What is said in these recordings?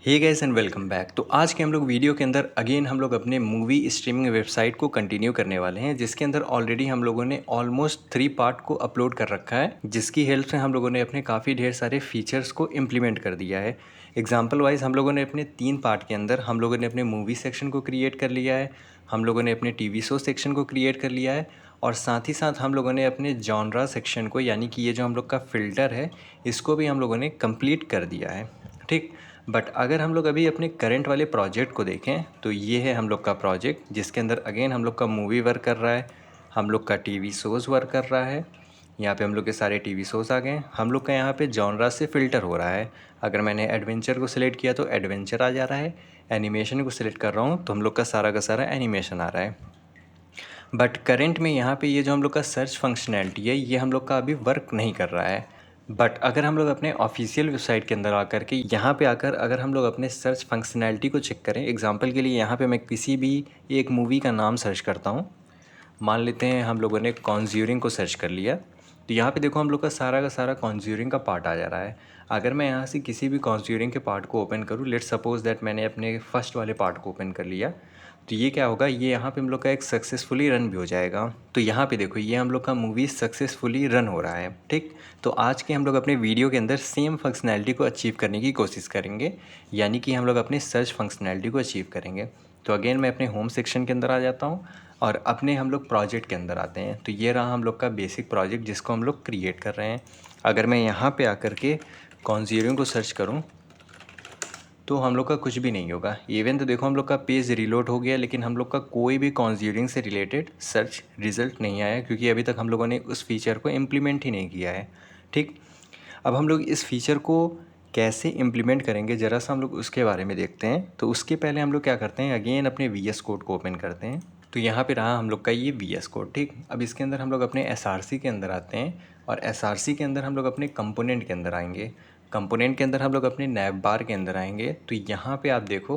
Hey guys and welcome back. तो आज के हम लोग वीडियो के अंदर अगेन हम लोग अपने मूवी स्ट्रीमिंग वेबसाइट को कंटिन्यू करने वाले हैं, जिसके अंदर ऑलरेडी हम लोगों ने ऑलमोस्ट 3 पार्ट को अपलोड कर रखा है, जिसकी हेल्प से हम लोगों ने अपने काफ़ी ढेर सारे फीचर्स को इम्प्लीमेंट कर दिया है। एग्जाम्पल वाइज हम लोगों ने अपने 3 पार्ट के अंदर हम लोगों ने अपने मूवी सेक्शन को क्रिएट कर लिया है, हम लोगों ने अपने टीवी शो सेक्शन को क्रिएट कर लिया है, और साथ ही साथ हम लोगों ने अपने जॉनरा सेक्शन को, यानी कि ये जो हम लोग का फ़िल्टर है, इसको भी हम लोगों ने कंप्लीट कर दिया है। ठीक। बट अगर हम लोग अभी अपने करंट वाले प्रोजेक्ट को देखें तो ये है हम लोग का प्रोजेक्ट, जिसके अंदर अगेन हम लोग का मूवी वर्क कर रहा है, हम लोग का टीवी शोज़ वर्क कर रहा है। यहाँ पे हम लोग के सारे टीवी शोज़ आ गए। हम लोग का यहाँ पे जॉनरा से फ़िल्टर हो रहा है। अगर मैंने एडवेंचर को सिलेक्ट किया तो एडवेंचर आ जा रहा है, एनिमेशन को सिलेक्ट कर रहा हूँ तो हम लोग का सारा एनिमेशन आ रहा है। बट करंट में यहाँ पे ये जो हम लोग का सर्च फंक्शनैलिटी है, ये हम लोग का अभी वर्क नहीं कर रहा है। बट अगर हम लोग अपने ऑफिशियल वेबसाइट के अंदर आकर के यहाँ पे आकर अगर हम लोग अपने सर्च फंक्शनैलिटी को चेक करें, एग्जांपल के लिए यहाँ पे मैं किसी भी एक मूवी का नाम सर्च करता हूँ। मान लेते हैं हम लोगों ने कॉन्ज्यूरिंग को सर्च कर लिया, तो यहाँ पे देखो हम लोग का सारा कॉन्ज्यूरिंग का पार्ट आ जा रहा है। अगर मैं यहाँ से किसी भी कॉन्ज्यूरिंग के पार्ट को ओपन करूँ, लेट्स सपोज दैट मैंने अपने फर्स्ट वाले पार्ट को ओपन कर लिया, तो ये क्या होगा, ये यहाँ पे हम लोग का एक सक्सेसफुली रन भी हो जाएगा। तो यहाँ पे देखो ये हम लोग का मूवी सक्सेसफुली रन हो रहा है। ठीक। तो आज के हम लोग अपने वीडियो के अंदर सेम फंक्शनैलिटी को अचीव करने की कोशिश करेंगे, यानी कि हम लोग अपने सर्च फंक्शनैलिटी को अचीव करेंगे। तो अगेन मैं अपने होम सेक्शन के अंदर आ जाता हूँ और अपने हम लोग प्रोजेक्ट के अंदर आते हैं। तो ये रहा हम लोग का बेसिक प्रोजेक्ट जिसको हम लोग क्रिएट कर रहे हैं। अगर मैं यहाँ पे आकर के कॉन्ज्यूरिंग को सर्च करूँ तो हम लोग का कुछ भी नहीं होगा। इवन तो देखो हम लोग का पेज रिलोड हो गया, लेकिन हम लोग का कोई भी कॉन्ज्यूरिंग से रिलेटेड सर्च रिज़ल्ट नहीं आया, क्योंकि अभी तक हम लोगों ने उस फीचर को इम्प्लीमेंट ही नहीं किया है। ठीक। अब हम लोग इस फीचर को कैसे इम्प्लीमेंट करेंगे, ज़रा सा हम लोग उसके बारे में देखते हैं। तो उसके पहले हम लोग क्या करते हैं, अगेन अपने वी एस कोड को ओपन करते हैं। तो यहाँ पे रहा हम लोग का ये वी एस कोड। ठीक। अब इसके अंदर हम लोग अपने एस आर सी के अंदर आते हैं, और एस आर सी के अंदर हम लोग अपने कंपोनेंट के अंदर आएंगे। कंपोनेंट के अंदर हम लोग अपने नैब बार के अंदर आएंगे। तो यहाँ पे आप देखो,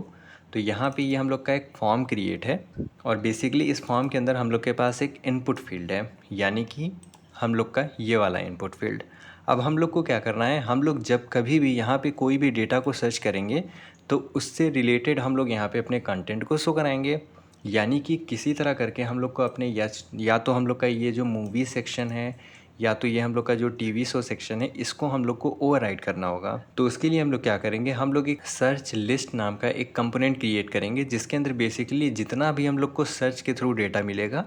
तो यहाँ पे ये हम लोग का एक फॉर्म क्रिएट है, और बेसिकली इस फॉर्म के अंदर हम लोग के पास एक इनपुट फील्ड है, यानी कि हम लोग का ये वाला इनपुट फील्ड। अब हम लोग को क्या करना है, हम लोग जब कभी भी यहाँ पे कोई भी डेटा को सर्च करेंगे तो उससे रिलेटेड हम लोग यहाँ पे अपने कंटेंट को शो कराएंगे। यानी कि किसी तरह करके हम लोग को अपने या तो हम लोग का ये जो मूवी सेक्शन है, या तो ये हम लोग का जो टीवी शो सेक्शन है, इसको हम लोग को ओवरराइड करना होगा। तो उसके लिए हम लोग क्या करेंगे, हम लोग एक सर्च लिस्ट नाम का एक कंपोनेंट क्रिएट करेंगे, जिसके अंदर बेसिकली जितना भी हम लोग को सर्च के थ्रू डेटा मिलेगा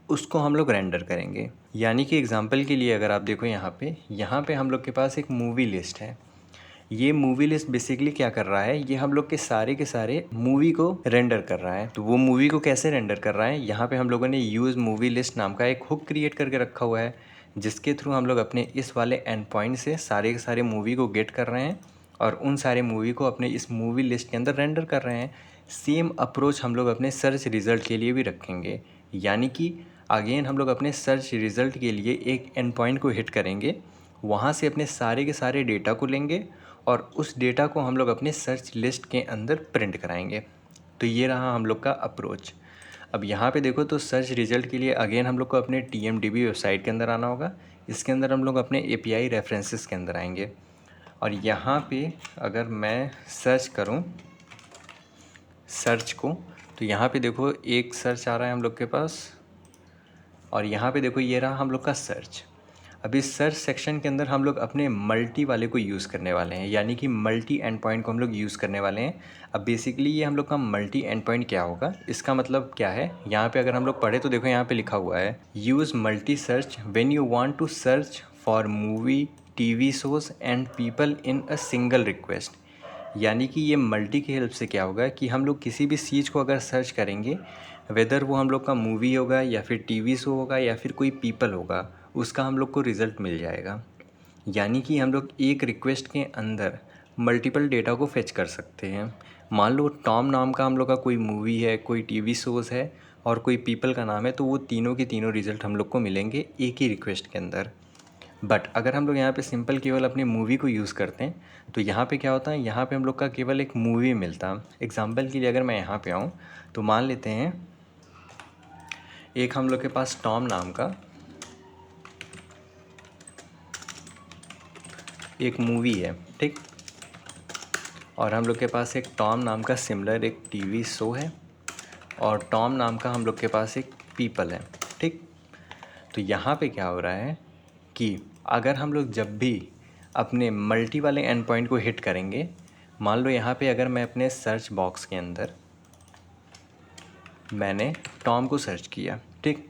उसको हम लोग रेंडर करेंगे। यानी कि एग्जांपल के लिए अगर आप देखो यहाँ पे हम लोग के पास एक मूवी लिस्ट है। ये मूवी लिस्ट बेसिकली क्या कर रहा है, ये हम लोग के सारे मूवी को रेंडर कर रहा है। तो वो मूवी को कैसे रेंडर कर रहा है, यहाँ पे हम लोगों ने यूज़ मूवी लिस्ट नाम का एक हुक क्रिएट करके रखा हुआ है, जिसके थ्रू हम लोग अपने इस वाले एंड पॉइंट से सारे के सारे मूवी को गेट कर रहे हैं, और उन सारे मूवी को अपने इस मूवी लिस्ट के अंदर रेंडर कर रहे हैं। सेम अप्रोच हम लोग अपने सर्च रिज़ल्ट के लिए भी रखेंगे। यानी कि अगेन हम लोग अपने सर्च रिज़ल्ट के लिए एक एंड पॉइंट को हिट करेंगे, वहाँ से अपने सारे के सारे डेटा को लेंगे, और उस डेटा को हम लोग अपने सर्च लिस्ट के अंदर प्रिंट कराएंगे। तो ये रहा हम लोग का अप्रोच। अब यहाँ पे देखो, तो सर्च रिज़ल्ट के लिए अगेन हम लोग को अपने TMDB वेबसाइट के अंदर आना होगा। इसके अंदर हम लोग अपने API रेफरेंसेस के अंदर आएंगे, और यहाँ पे अगर मैं सर्च करूँ सर्च को, तो यहाँ पे देखो एक सर्च आ रहा है हम लोग के पास, और यहाँ पे देखो ये रहा हम लोग का सर्च। अब इस सर्च सेक्शन के अंदर हम लोग अपने मल्टी वाले को यूज़ करने वाले हैं, यानी कि मल्टी एंड पॉइंट को हम लोग यूज़ करने वाले हैं। अब बेसिकली ये हम लोग का मल्टी एंड पॉइंट क्या होगा, इसका मतलब क्या है, यहाँ पे अगर हम लोग पढ़े तो देखो यहाँ पे लिखा हुआ है, use multi search when you want to search for movie, TV shows and people in a single request. यानी कि ये मल्टी की हेल्प से क्या होगा कि हम लोग किसी भी चीज़ को अगर सर्च करेंगे, वेदर वो हम लोग का मूवी होगा या फिर टीवी शो होगा या फिर कोई पीपल होगा, उसका हम लोग को रिज़ल्ट मिल जाएगा। यानी कि हम लोग एक रिक्वेस्ट के अंदर मल्टीपल डेटा को फेच कर सकते हैं। मान लो टॉम नाम का हम लोग का कोई मूवी है, कोई टीवी शोज़ है, और कोई पीपल का नाम है, तो वो तीनों के तीनों रिज़ल्ट हम लोग को मिलेंगे एक ही रिक्वेस्ट के अंदर। बट अगर हम लोग यहाँ पे सिंपल केवल अपनी मूवी को यूज़ करते हैं, तो यहाँ पे क्या होता है, यहाँ पे हम लोग का केवल एक मूवी मिलता है। एग्जांपल के लिए अगर मैं यहाँ पे आऊँ, तो मान लेते हैं एक हम लोग के पास टॉम नाम का एक मूवी है। ठीक। और हम लोग के पास एक टॉम नाम का सिमिलर एक टीवी शो है, और टॉम नाम का हम लोग के पास एक पीपल है। ठीक, तो यहाँ पे क्या हो रहा है कि अगर हम लोग जब भी अपने मल्टी वाले एंड पॉइंट को हिट करेंगे, मान लो यहाँ पे अगर मैं अपने सर्च बॉक्स के अंदर मैंने टॉम को सर्च किया, ठीक,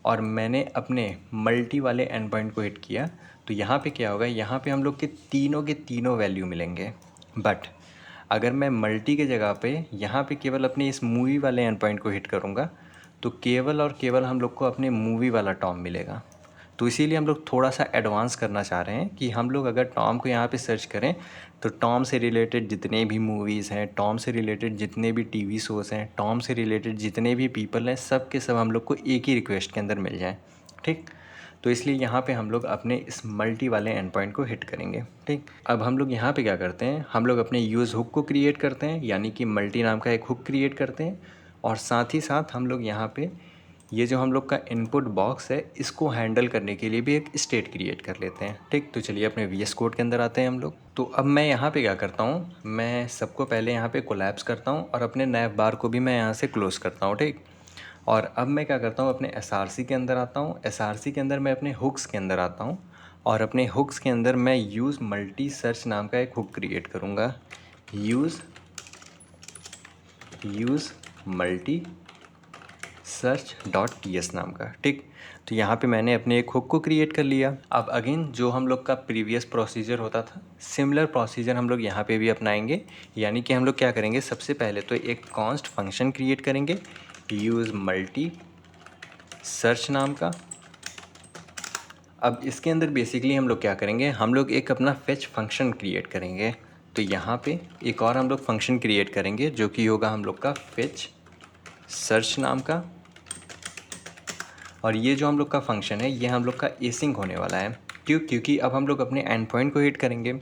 और मैंने अपने मल्टी वाले एंड पॉइंट को हिट किया, तो यहाँ पे क्या होगा, यहाँ पे हम लोग के तीनों वैल्यू मिलेंगे। बट अगर मैं मल्टी के जगह पे यहाँ पे केवल अपने इस मूवी वाले एंड पॉइंट को हिट करूँगा, तो केवल और केवल हम लोग को अपने मूवी वाला टॉम मिलेगा। तो इसीलिए हम लोग थोड़ा सा एडवांस करना चाह रहे हैं कि हम लोग अगर टॉम को यहाँ पे सर्च करें, तो टॉम से रिलेटेड जितने भी मूवीज़ हैं, टॉम से रिलेटेड जितने भी टीवी शोज़ हैं, टॉम से रिलेटेड जितने भी पीपल हैं, सब के सब हम लोग को एक ही रिक्वेस्ट के अंदर मिल जाएँ। ठीक, तो इसलिए यहाँ पे हम लोग अपने इस मल्टी वाले एंड पॉइंट को हिट करेंगे। ठीक, अब हम लोग यहाँ पे क्या करते हैं, हम लोग अपने यूज़ हुक को क्रिएट करते हैं, यानी कि मल्टी नाम का एक हुक क्रिएट करते हैं, और साथ ही साथ हम लोग यहाँ पे ये जो हम लोग का इनपुट बॉक्स है, इसको हैंडल करने के लिए भी एक स्टेट क्रिएट कर लेते हैं। ठीक, तो चलिए अपने VS कोड के अंदर आते हैं हम लोग। तो अब मैं यहाँ पे क्या करता हूँ, मैं सबको पहले यहाँ पे कोलैप्स करता हूँ और अपने नैव बार को भी मैं यहाँ से क्लोज़ करता हूँ। ठीक, और अब मैं क्या करता हूँ, अपने SRC के अंदर आता हूँ। SRC के अंदर मैं अपने हुक्स के अंदर आता हूँ, और अपने हुक्स के अंदर मैं यूज़ मल्टी सर्च नाम का एक हुक क्रिएट करूँगा। Use multi search dot ts नाम का। ठीक, तो यहाँ पे मैंने अपने एक हुक को क्रिएट कर लिया। अब अगेन जो हम लोग का प्रीवियस प्रोसीजर होता था, सिमिलर प्रोसीजर हम लोग यहाँ पे भी अपनाएंगे। यानी कि हम लोग क्या करेंगे, सबसे पहले तो एक कॉन्स्ट फंक्शन क्रिएट करेंगे यूज़ मल्टी सर्च नाम का। अब इसके अंदर बेसिकली हम लोग क्या करेंगे, हम लोग एक अपना फेच फंक्शन क्रिएट करेंगे। तो यहाँ पे एक और हम लोग फंक्शन क्रिएट करेंगे जो कि होगा हम लोग का फेच सर्च नाम का। और ये जो हम लोग का फंक्शन है, ये हम लोग का एसिंक होने वाला है। क्योंकि अब हम लोग अपने एंड पॉइंट को हिट करेंगे,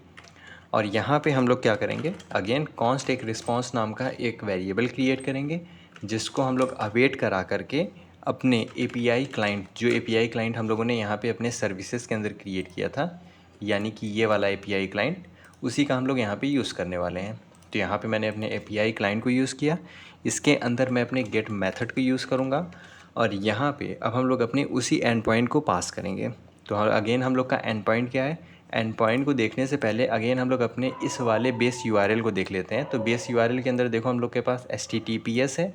और यहाँ पे हम लोग क्या करेंगे, अगेन कॉन्स्ट एक रिस्पॉन्स नाम का एक वेरिएबल क्रिएट करेंगे, जिसको हम लोग अवेट करा करके अपने API क्लाइंट, जो API क्लाइंट हम लोगों ने यहाँ पे अपने सर्विसेज के अंदर क्रिएट किया था, यानी कि ये वाला API क्लाइंट, उसी का हम लोग यहाँ पे यूज़ करने वाले हैं। तो यहाँ पे मैंने अपने API क्लाइंट को यूज़ किया, इसके अंदर मैं अपने गेट मेथड को यूज़ करूँगा, और यहाँ पे अब हम लोग अपने उसी एंड पॉइंट को पास करेंगे। तो अगेन हम लोग का एंड पॉइंट क्या है, एंड पॉइंट को देखने से पहले अगेन हम लोग अपने इस वाले बेस URL को देख लेते हैं। तो बेस URL के अंदर देखो हम लोग के पास HTTPS है,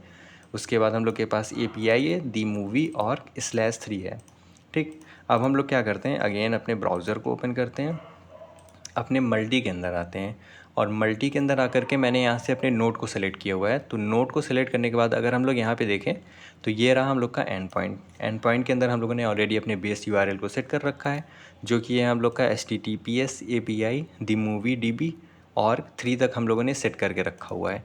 उसके बाद हम लोग के पास API है, दी मूवी और /3 है। ठीक, अब हम लोग क्या करते हैं, अगेन अपने ब्राउज़र को ओपन करते हैं, अपने मल्टी के अंदर आते हैं, और मल्टी के अंदर आकर के मैंने यहाँ से अपने नोड को सेलेक्ट किया हुआ है। तो नोड को सेलेक्ट करने के बाद अगर हम लोग यहाँ पे देखें, तो ये रहा हम लोग का एंड पॉइंट। एंड पॉइंट के अंदर हम लोगों ने ऑलरेडी अपने बेस URL को सेट कर रखा है, जो कि है हम लोग का HTTPS API दी मूवी DB और 3 तक हम लोगों ने सेट करके रखा हुआ है।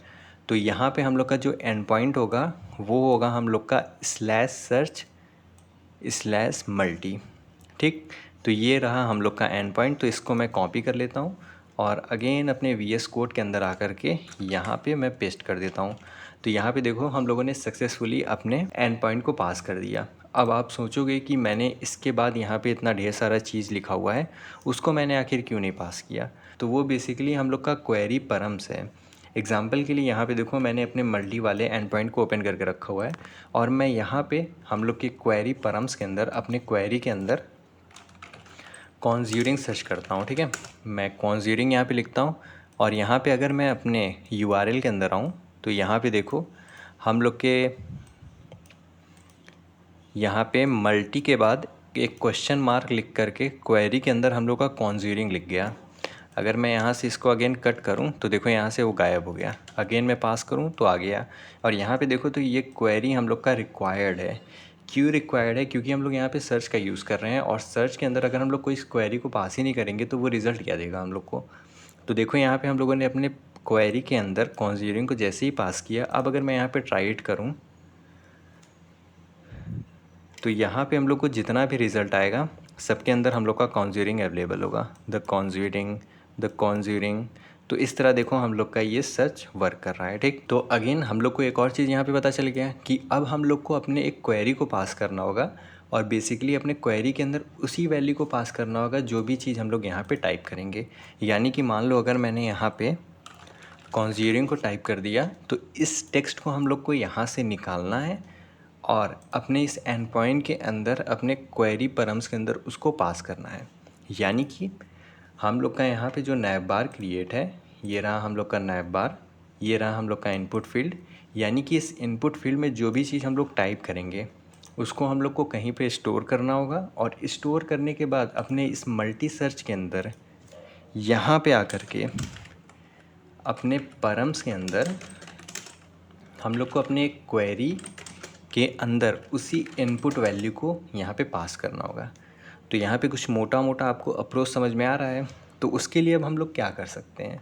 तो यहाँ पे हम लोग का जो एंड पॉइंट होगा, वो होगा हम लोग का /search/multi। ठीक, तो ये रहा हम लोग का एंड पॉइंट। तो इसको मैं कॉपी कर लेता हूँ, और अगेन अपने VS कोड के अंदर आकर के यहाँ पे मैं पेस्ट कर देता हूँ। तो यहाँ पे देखो हम लोगों ने सक्सेसफुली अपने एंड पॉइंट को पास कर दिया। अब आप सोचोगे कि मैंने इसके बाद यहाँ पे इतना ढेर सारा चीज़ लिखा हुआ है, उसको मैंने आखिर क्यों नहीं पास किया। तो वो बेसिकली हम लोग का क्वेरी परम्स है। एग्जाम्पल के लिए यहाँ पे देखो मैंने अपने मल्टी वाले एंड पॉइंट को ओपन करके रखा हुआ है, और मैं यहाँ पे हम लोग के क्वेरी परम्स के अंदर अपने क्वेरी के अंदर कॉन्ज्यूरिंग सर्च करता हूँ। ठीक है, मैं कॉन्ज्यूरिंग यहाँ पे लिखता हूँ, और यहाँ पे अगर मैं अपने URL के अंदर आऊँ, तो यहाँ पे देखो हम लोग के यहाँ पे मल्टी के बाद एक क्वेश्चन मार्क लिख करके क्वेरी के अंदर हम लोग का कॉन्ज्यूरिंग लिख गया। अगर मैं यहाँ से इसको अगेन कट करूँ, तो देखो यहाँ से वो गायब हो गया। अगेन मैं पास करूँ तो आ गया। और यहाँ पे देखो तो ये क्वेरी हम लोग का रिक्वायर्ड है। क्यों रिक्वायर्ड है, क्योंकि हम लोग यहाँ पे सर्च का यूज़ कर रहे हैं, और सर्च के अंदर अगर हम लोग कोई इस क्वेरी को पास ही नहीं करेंगे, तो वो रिज़ल्ट क्या देगा हम लोग को। तो देखो यहाँ पे हम लोगों ने अपने क्वेरी के अंदर कॉन्ज्यूरिंग को जैसे ही पास किया, अब अगर मैं यहाँ पे ट्राई इट करूँ, तो यहाँ पे हम लोग को जितना भी रिज़ल्ट आएगा, सबके अंदर हम लोग का कॉन्ज्यूरिंग अवेलेबल होगा। The Conjuring. तो इस तरह देखो हम लोग का ये सर्च वर्क कर रहा है। ठीक, तो अगेन हम लोग को एक और चीज़ यहाँ पे पता चल गया कि अब हम लोग को अपने एक क्वेरी को पास करना होगा, और बेसिकली अपने क्वेरी के अंदर उसी वैल्यू को पास करना होगा जो भी चीज़ हम लोग यहाँ पे टाइप करेंगे। यानी कि मान लो अगर मैंने यहाँ पे कॉन्ज्यूरिंग को टाइप कर दिया, तो इस टेक्स्ट को हम लोग को यहाँ से निकालना है और अपने इस एंड पॉइंट के अंदर अपने क्वेरी परम्स के अंदर उसको पास करना है। यानी कि हम लोग का यहाँ पे जो नैव बार क्रिएट है, ये रहा हम लोग का नैव बार, ये रहा हम लोग का इनपुट फील्ड। यानी कि इस इनपुट फील्ड में जो भी चीज़ हम लोग टाइप करेंगे उसको हम लोग को कहीं पे स्टोर करना होगा, और स्टोर करने के बाद अपने इस मल्टी सर्च के अंदर यहाँ पे आकर के अपने परम्स के अंदर हम लोग को अपने क्वेरी के अंदर उसी इनपुट वैल्यू को यहाँ पे पास करना होगा। तो यहाँ पे कुछ मोटा मोटा आपको अप्रोच समझ में आ रहा है। तो उसके लिए अब हम लोग क्या कर सकते हैं,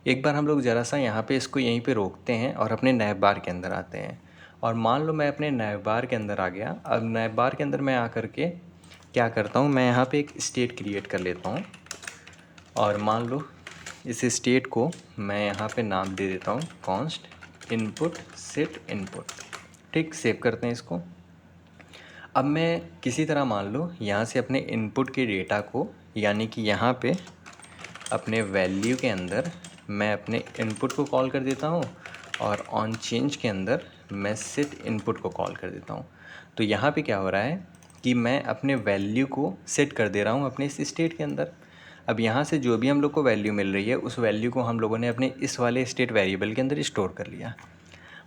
एक बार हम लोग ज़रा सा यहाँ पे इसको यहीं पे रोकते हैं और अपने नैव बार के अंदर आते हैं। और मान लो मैं अपने नैव बार के अंदर आ गया। अब नैव बार के अंदर मैं आकर के क्या करता हूँ, मैं यहाँ पे एक स्टेट क्रिएट कर लेता हूँ, और मान लो इस स्टेट को मैं यहाँ पे नाम दे देता हूँ कॉन्स्ट इनपुट सेट इनपुट। ठीक, सेव करते हैं इसको। अब मैं किसी तरह मान लो यहाँ से अपने इनपुट के डेटा को, यानी कि यहाँ पे अपने वैल्यू के अंदर मैं अपने इनपुट को कॉल कर देता हूँ, और ऑन चेंज के अंदर मैं सेट इनपुट को कॉल कर देता हूँ। तो यहाँ पे क्या हो रहा है कि मैं अपने वैल्यू को सेट कर दे रहा हूँ अपने इस स्टेट के अंदर। अब यहाँ से जो भी हम लोग को वैल्यू मिल रही है उस वैल्यू को हम लोगों ने अपने इस वाले स्टेट वेरिएबल के अंदर स्टोर कर लिया।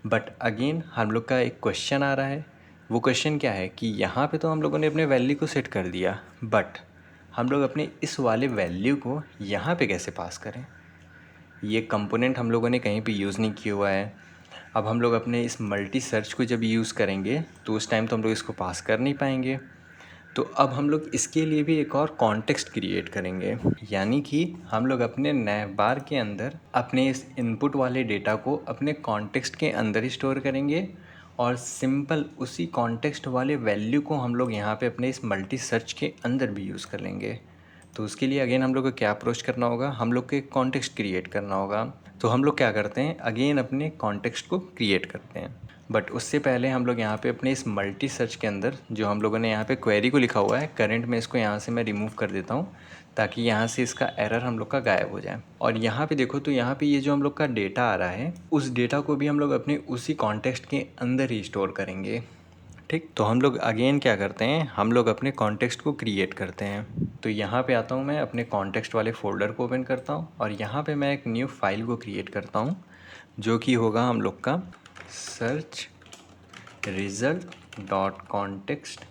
बट अगेन हम लोग का एक क्वेश्चन आ रहा है। वो क्वेश्चन क्या है कि यहाँ पे तो हम लोगों ने अपने वैल्यू को सेट कर दिया, बट हम लोग अपने इस वाले वैल्यू को यहाँ पे कैसे पास करें। ये कंपोनेंट हम लोगों ने कहीं पे यूज़ नहीं किया हुआ है। अब हम लोग अपने इस मल्टी सर्च को जब यूज़ करेंगे तो उस टाइम तो हम लोग इसको पास कर नहीं पाएंगे। तो अब हम लोग इसके लिए भी एक और कॉन्टेक्स्ट क्रिएट करेंगे। यानी कि हम लोग अपने नैव बार के अंदर अपने इस इनपुट वाले डेटा को अपने कॉन्टेक्स्ट के अंदर ही स्टोर करेंगे, और सिंपल उसी कॉन्टेक्स्ट वाले वैल्यू को हम लोग यहाँ पे अपने इस मल्टी सर्च के अंदर भी यूज़ कर लेंगे। तो उसके लिए अगेन हम लोग को क्या अप्रोच करना होगा, हम लोग को एक कॉन्टेक्स्ट क्रिएट करना होगा। तो हम लोग क्या करते हैं, अगेन अपने कॉन्टेक्स्ट को क्रिएट करते हैं। बट उससे पहले हम लोग यहाँ पे अपने इस मल्टी सर्च के अंदर जो हम लोगों ने यहाँ पे क्वेरी को लिखा हुआ है करंट में, इसको यहाँ से मैं रिमूव कर देता हूँ ताकि यहाँ से इसका एरर हम लोग का गायब हो जाए। और यहाँ पे देखो तो यहाँ पे ये जो हम लोग का डेटा आ रहा है उस डेटा को भी हम लोग अपने उसी कॉन्टेक्स्ट के अंदर ही स्टोर करेंगे। ठीक, तो हम लोग अगेन क्या करते हैं, हम लोग अपने कॉन्टेक्स्ट को क्रिएट करते हैं। तो यहाँ पे आता हूँ, मैं अपने कॉन्टेक्स्ट वाले फोल्डर को ओपन करता हूँ, और यहाँ पे मैं एक न्यू फाइल को क्रिएट करता हूँ जो कि होगा हम लोग का search result dot context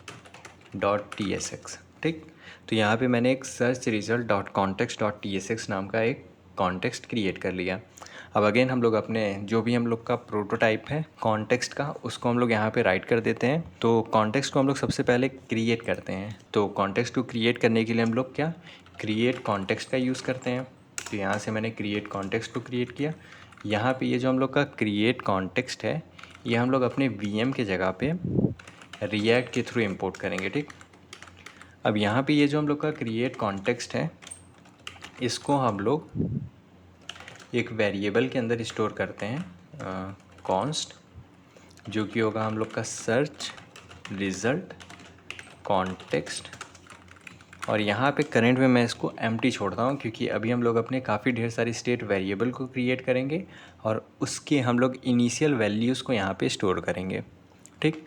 dot T S x. ठीक, तो यहाँ पे मैंने एक search result dot context dot T S x नाम का एक कॉन्टेक्स्ट क्रिएट कर लिया। अब अगेन हम लोग अपने जो भी हम लोग का प्रोटोटाइप है कॉन्टेक्स्ट का उसको हम लोग यहाँ पे राइट कर देते हैं। तो कॉन्टेक्स्ट को हम लोग सबसे पहले क्रिएट करते हैं। तो कॉन्टेक्स्ट को क्रिएट करने के लिए हम लोग क्या क्रिएट कॉन्टेक्स्ट का यूज़ करते हैं। तो यहाँ से मैंने क्रिएट कॉन्टेक्स्ट को क्रिएट किया। यहाँ पे ये जो हम लोग का क्रिएट कॉन्टेक्स्ट है ये हम लोग अपने वीएम के जगह पे रिएक्ट के थ्रू इंपोर्ट करेंगे। ठीक, अब यहाँ पे ये जो हम लोग का क्रिएट कॉन्टेक्स्ट है इसको हम लोग एक वेरिएबल के अंदर स्टोर करते हैं कॉन्स्ट, जो कि होगा हम लोग का सर्च रिज़ल्ट कॉन्टेक्स्ट। और यहाँ पे करंट में मैं इसको एम्प्टी छोड़ता हूँ क्योंकि अभी हम लोग अपने काफ़ी ढेर सारी स्टेट वेरिएबल को क्रिएट करेंगे और उसके हम लोग इनिशियल वैल्यूज़ को यहाँ पे स्टोर करेंगे। ठीक,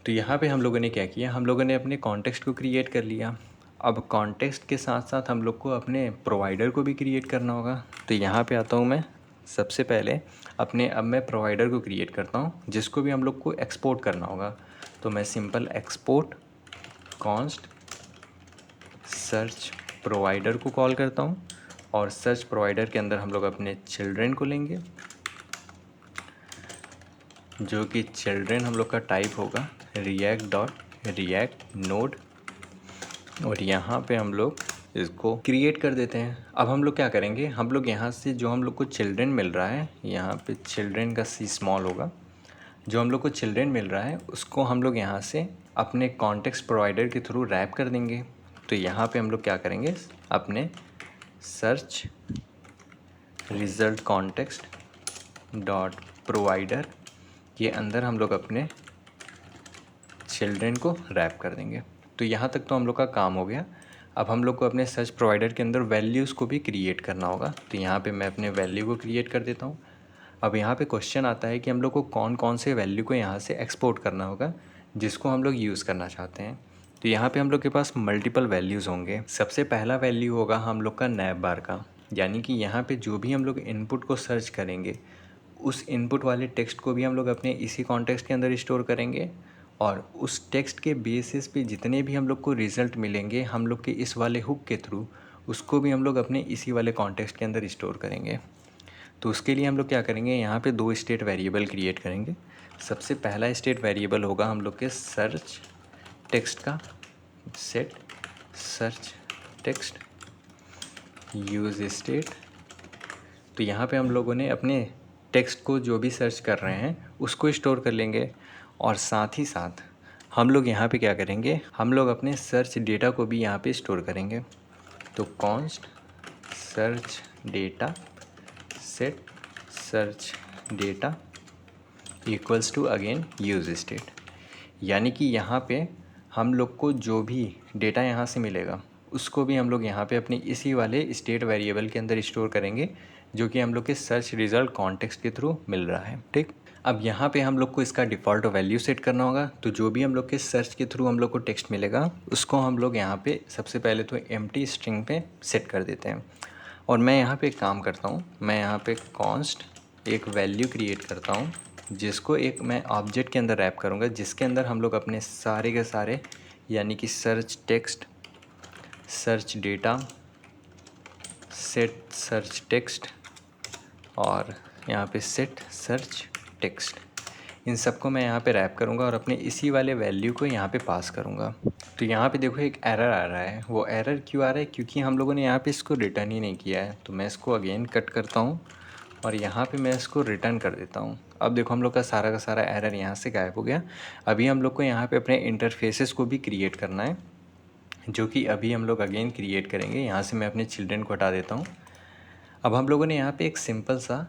तो यहाँ पे हम लोगों ने क्या किया, हम लोगों ने अपने कॉन्टेक्स्ट को क्रिएट कर लिया। अब कॉन्टेक्स्ट के साथ साथ हम लोग को अपने प्रोवाइडर को भी क्रिएट करना होगा। तो यहाँ पे आता हूँ मैं सबसे पहले अब मैं प्रोवाइडर को क्रिएट करता हूँ जिसको भी हम लोग को एक्सपोर्ट करना होगा। तो मैं simple export const search provider को कॉल करता हूँ, और सर्च प्रोवाइडर के अंदर हम लोग अपने चिल्ड्रेन को लेंगे, जो कि चिल्ड्रेन हम लोग का टाइप होगा रिएक्ट डॉट रिएक्ट नोड, और यहाँ पे हम लोग इसको क्रिएट कर देते हैं। अब हम लोग क्या करेंगे, हम लोग यहाँ से जो हम लोग को चिल्ड्रेन मिल रहा है, यहाँ पे चिल्ड्रेन का सी स्मॉल होगा, जो हम लोग को चिल्ड्रेन मिल रहा है उसको हम लोग यहाँ से अपने कॉन्टेक्स्ट प्रोवाइडर के थ्रू रैप कर देंगे। तो यहाँ पे हम लोग क्या करेंगे, अपने search result context dot provider के अंदर हम लोग अपने चिल्ड्रेन को रैप कर देंगे। तो यहाँ तक तो हम लोग का काम हो गया। अब हम लोग को अपने सर्च प्रोवाइडर के अंदर वैल्यूज़ को भी क्रिएट करना होगा। तो यहाँ पे मैं अपने वैल्यू को क्रिएट कर देता हूँ। अब यहाँ पे क्वेश्चन आता है कि हम लोग को कौन कौन से वैल्यू को यहाँ से एक्सपोर्ट करना होगा जिसको हम लोग यूज़ करना चाहते हैं। तो यहाँ पे हम लोग के पास मल्टीपल वैल्यूज़ होंगे। सबसे पहला वैल्यू होगा हम लोग का नैव बार का, यानी कि यहाँ पे जो भी हम लोग इनपुट को सर्च करेंगे उस इनपुट वाले टेक्स्ट को भी हम लोग अपने इसी कॉन्टेक्स्ट के अंदर स्टोर करेंगे, और उस टेक्स्ट के बेसिस पे जितने भी हम लोग को रिज़ल्ट मिलेंगे हम लोग के इस वाले हुक के थ्रू, उसको भी हम लोग अपने इसी वाले कॉन्टेक्स्ट के अंदर स्टोर करेंगे। तो उसके लिए हम लोग क्या करेंगे, यहाँ पे 2 स्टेट वेरिएबल क्रिएट करेंगे। सबसे पहला स्टेट वेरिएबल होगा हम लोग के सर्च टेक्स्ट का, set search text use state. तो यहाँ पे हम लोगों ने अपने टेक्स्ट को जो भी सर्च कर रहे हैं उसको स्टोर कर लेंगे, और साथ ही साथ हम लोग यहाँ पे क्या करेंगे, हम लोग अपने सर्च डेटा को भी यहाँ पे स्टोर करेंगे। तो const search data set search data equals to again use state, यानी कि यहाँ पे हम लोग को जो भी डेटा यहाँ से मिलेगा उसको भी हम लोग यहाँ पे अपनी इसी वाले स्टेट वेरिएबल के अंदर स्टोर करेंगे, जो कि हम लोग के सर्च रिज़ल्ट कॉन्टेक्स्ट के थ्रू मिल रहा है। ठीक, अब यहाँ पे हम लोग को इसका डिफ़ॉल्ट वैल्यू सेट करना होगा। तो जो भी हम लोग के सर्च के थ्रू हम लोग को टेक्स्ट मिलेगा उसको हम लोग यहाँ पे सबसे पहले तो एम्प्टी स्ट्रिंग पे सेट कर देते हैं। और मैं यहाँ पे एक काम करता हूँ, मैं यहाँ पे कॉन्स्ट एक वैल्यू क्रिएट करता हूँ जिसको एक मैं ऑब्जेक्ट के अंदर रैप करूँगा, जिसके अंदर हम लोग अपने सारे के सारे यानी कि search text, search data, set search text और यहाँ पे सेट सर्च टेक्स्ट, इन सबको मैं यहाँ पे रैप करूँगा और अपने इसी वाले वैल्यू को यहाँ पे पास करूँगा। तो यहाँ पे देखो एक एरर आ रहा है। वो एरर क्यों आ रहा है, क्योंकि हम लोगों ने यहाँ पे इसको रिटर्न ही नहीं किया है। तो मैं इसको अगेन कट करता हूँ और यहाँ पे मैं इसको रिटर्न कर देता हूँ। अब देखो हम लोग का सारा एरर यहाँ से गायब हो गया। अभी हम लोग को यहाँ पे अपने इंटरफेसेस को भी क्रिएट करना है, जो कि अभी हम लोग अगेन क्रिएट करेंगे। यहाँ से मैं अपने चिल्ड्रन को हटा देता हूँ। अब हम लोगों ने यहाँ पे एक सिंपल सा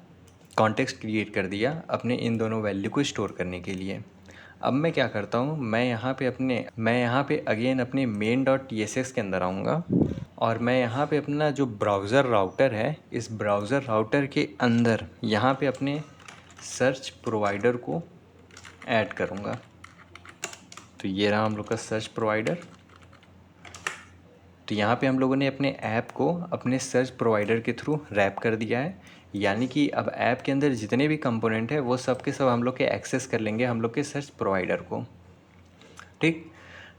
कॉन्टेक्स्ट क्रिएट कर दिया अपने इन दोनों वैल्यू को स्टोर करने के लिए। अब मैं क्या करता हूँ, मैं यहाँ पे अगेन अपने main.tsx के अंदर आऊँगा और मैं यहाँ पे अपना जो ब्राउज़र राउटर है, इस ब्राउज़र राउटर के अंदर यहाँ पे अपने सर्च प्रोवाइडर को ऐड करूँगा। तो ये रहा हम लोग का सर्च प्रोवाइडर। तो यहाँ पे हम लोगों ने अपने ऐप को अपने सर्च प्रोवाइडर के थ्रू रैप कर दिया है, यानी कि अब ऐप के अंदर जितने भी कंपोनेंट है वो सब के सब हम लोग के एक्सेस कर लेंगे हम लोग के सर्च प्रोवाइडर को। ठीक,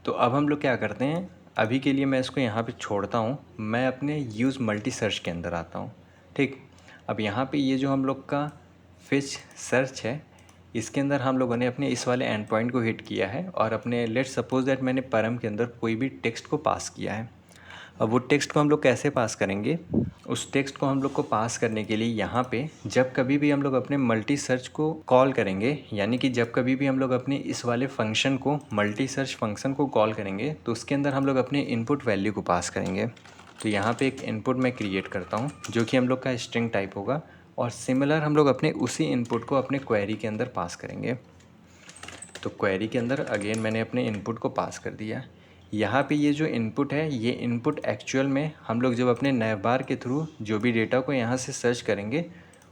तो अब हम लोग क्या करते हैं, अभी के लिए मैं इसको यहाँ पे छोड़ता हूँ, मैं अपने यूज़ मल्टी सर्च के अंदर आता हूँ। ठीक, अब यहाँ पे ये जो हम लोग का फिच सर्च है, इसके अंदर हम लोगों ने अपने इस वाले एंड पॉइंट को हिट किया है और अपने लेट्स सपोज दैट मैंने परम के अंदर कोई भी टेक्स्ट को पास किया है। अब वो टेक्स्ट को हम लोग कैसे पास करेंगे, उस टेक्स्ट को हम लोग को पास करने के लिए यहाँ पे जब कभी भी हम लोग अपने मल्टी सर्च को कॉल करेंगे, यानी कि जब कभी भी हम लोग अपने इस वाले फंक्शन को मल्टी सर्च फंक्शन को कॉल करेंगे तो उसके अंदर हम लोग अपने इनपुट वैल्यू को पास करेंगे। तो यहाँ पे एक इनपुट मैं क्रिएट करता हूँ जो कि हम लोग का स्ट्रिंग टाइप होगा, और सिमिलर हम लोग अपने उसी इनपुट को अपने क्वेरी के अंदर पास करेंगे। तो क्वेरी के अंदर अगेन मैंने अपने इनपुट को पास कर दिया। यहाँ पे ये जो इनपुट है, ये इनपुट एक्चुअल में हम लोग जब अपने नैवबार के थ्रू जो भी डेटा को यहाँ से सर्च करेंगे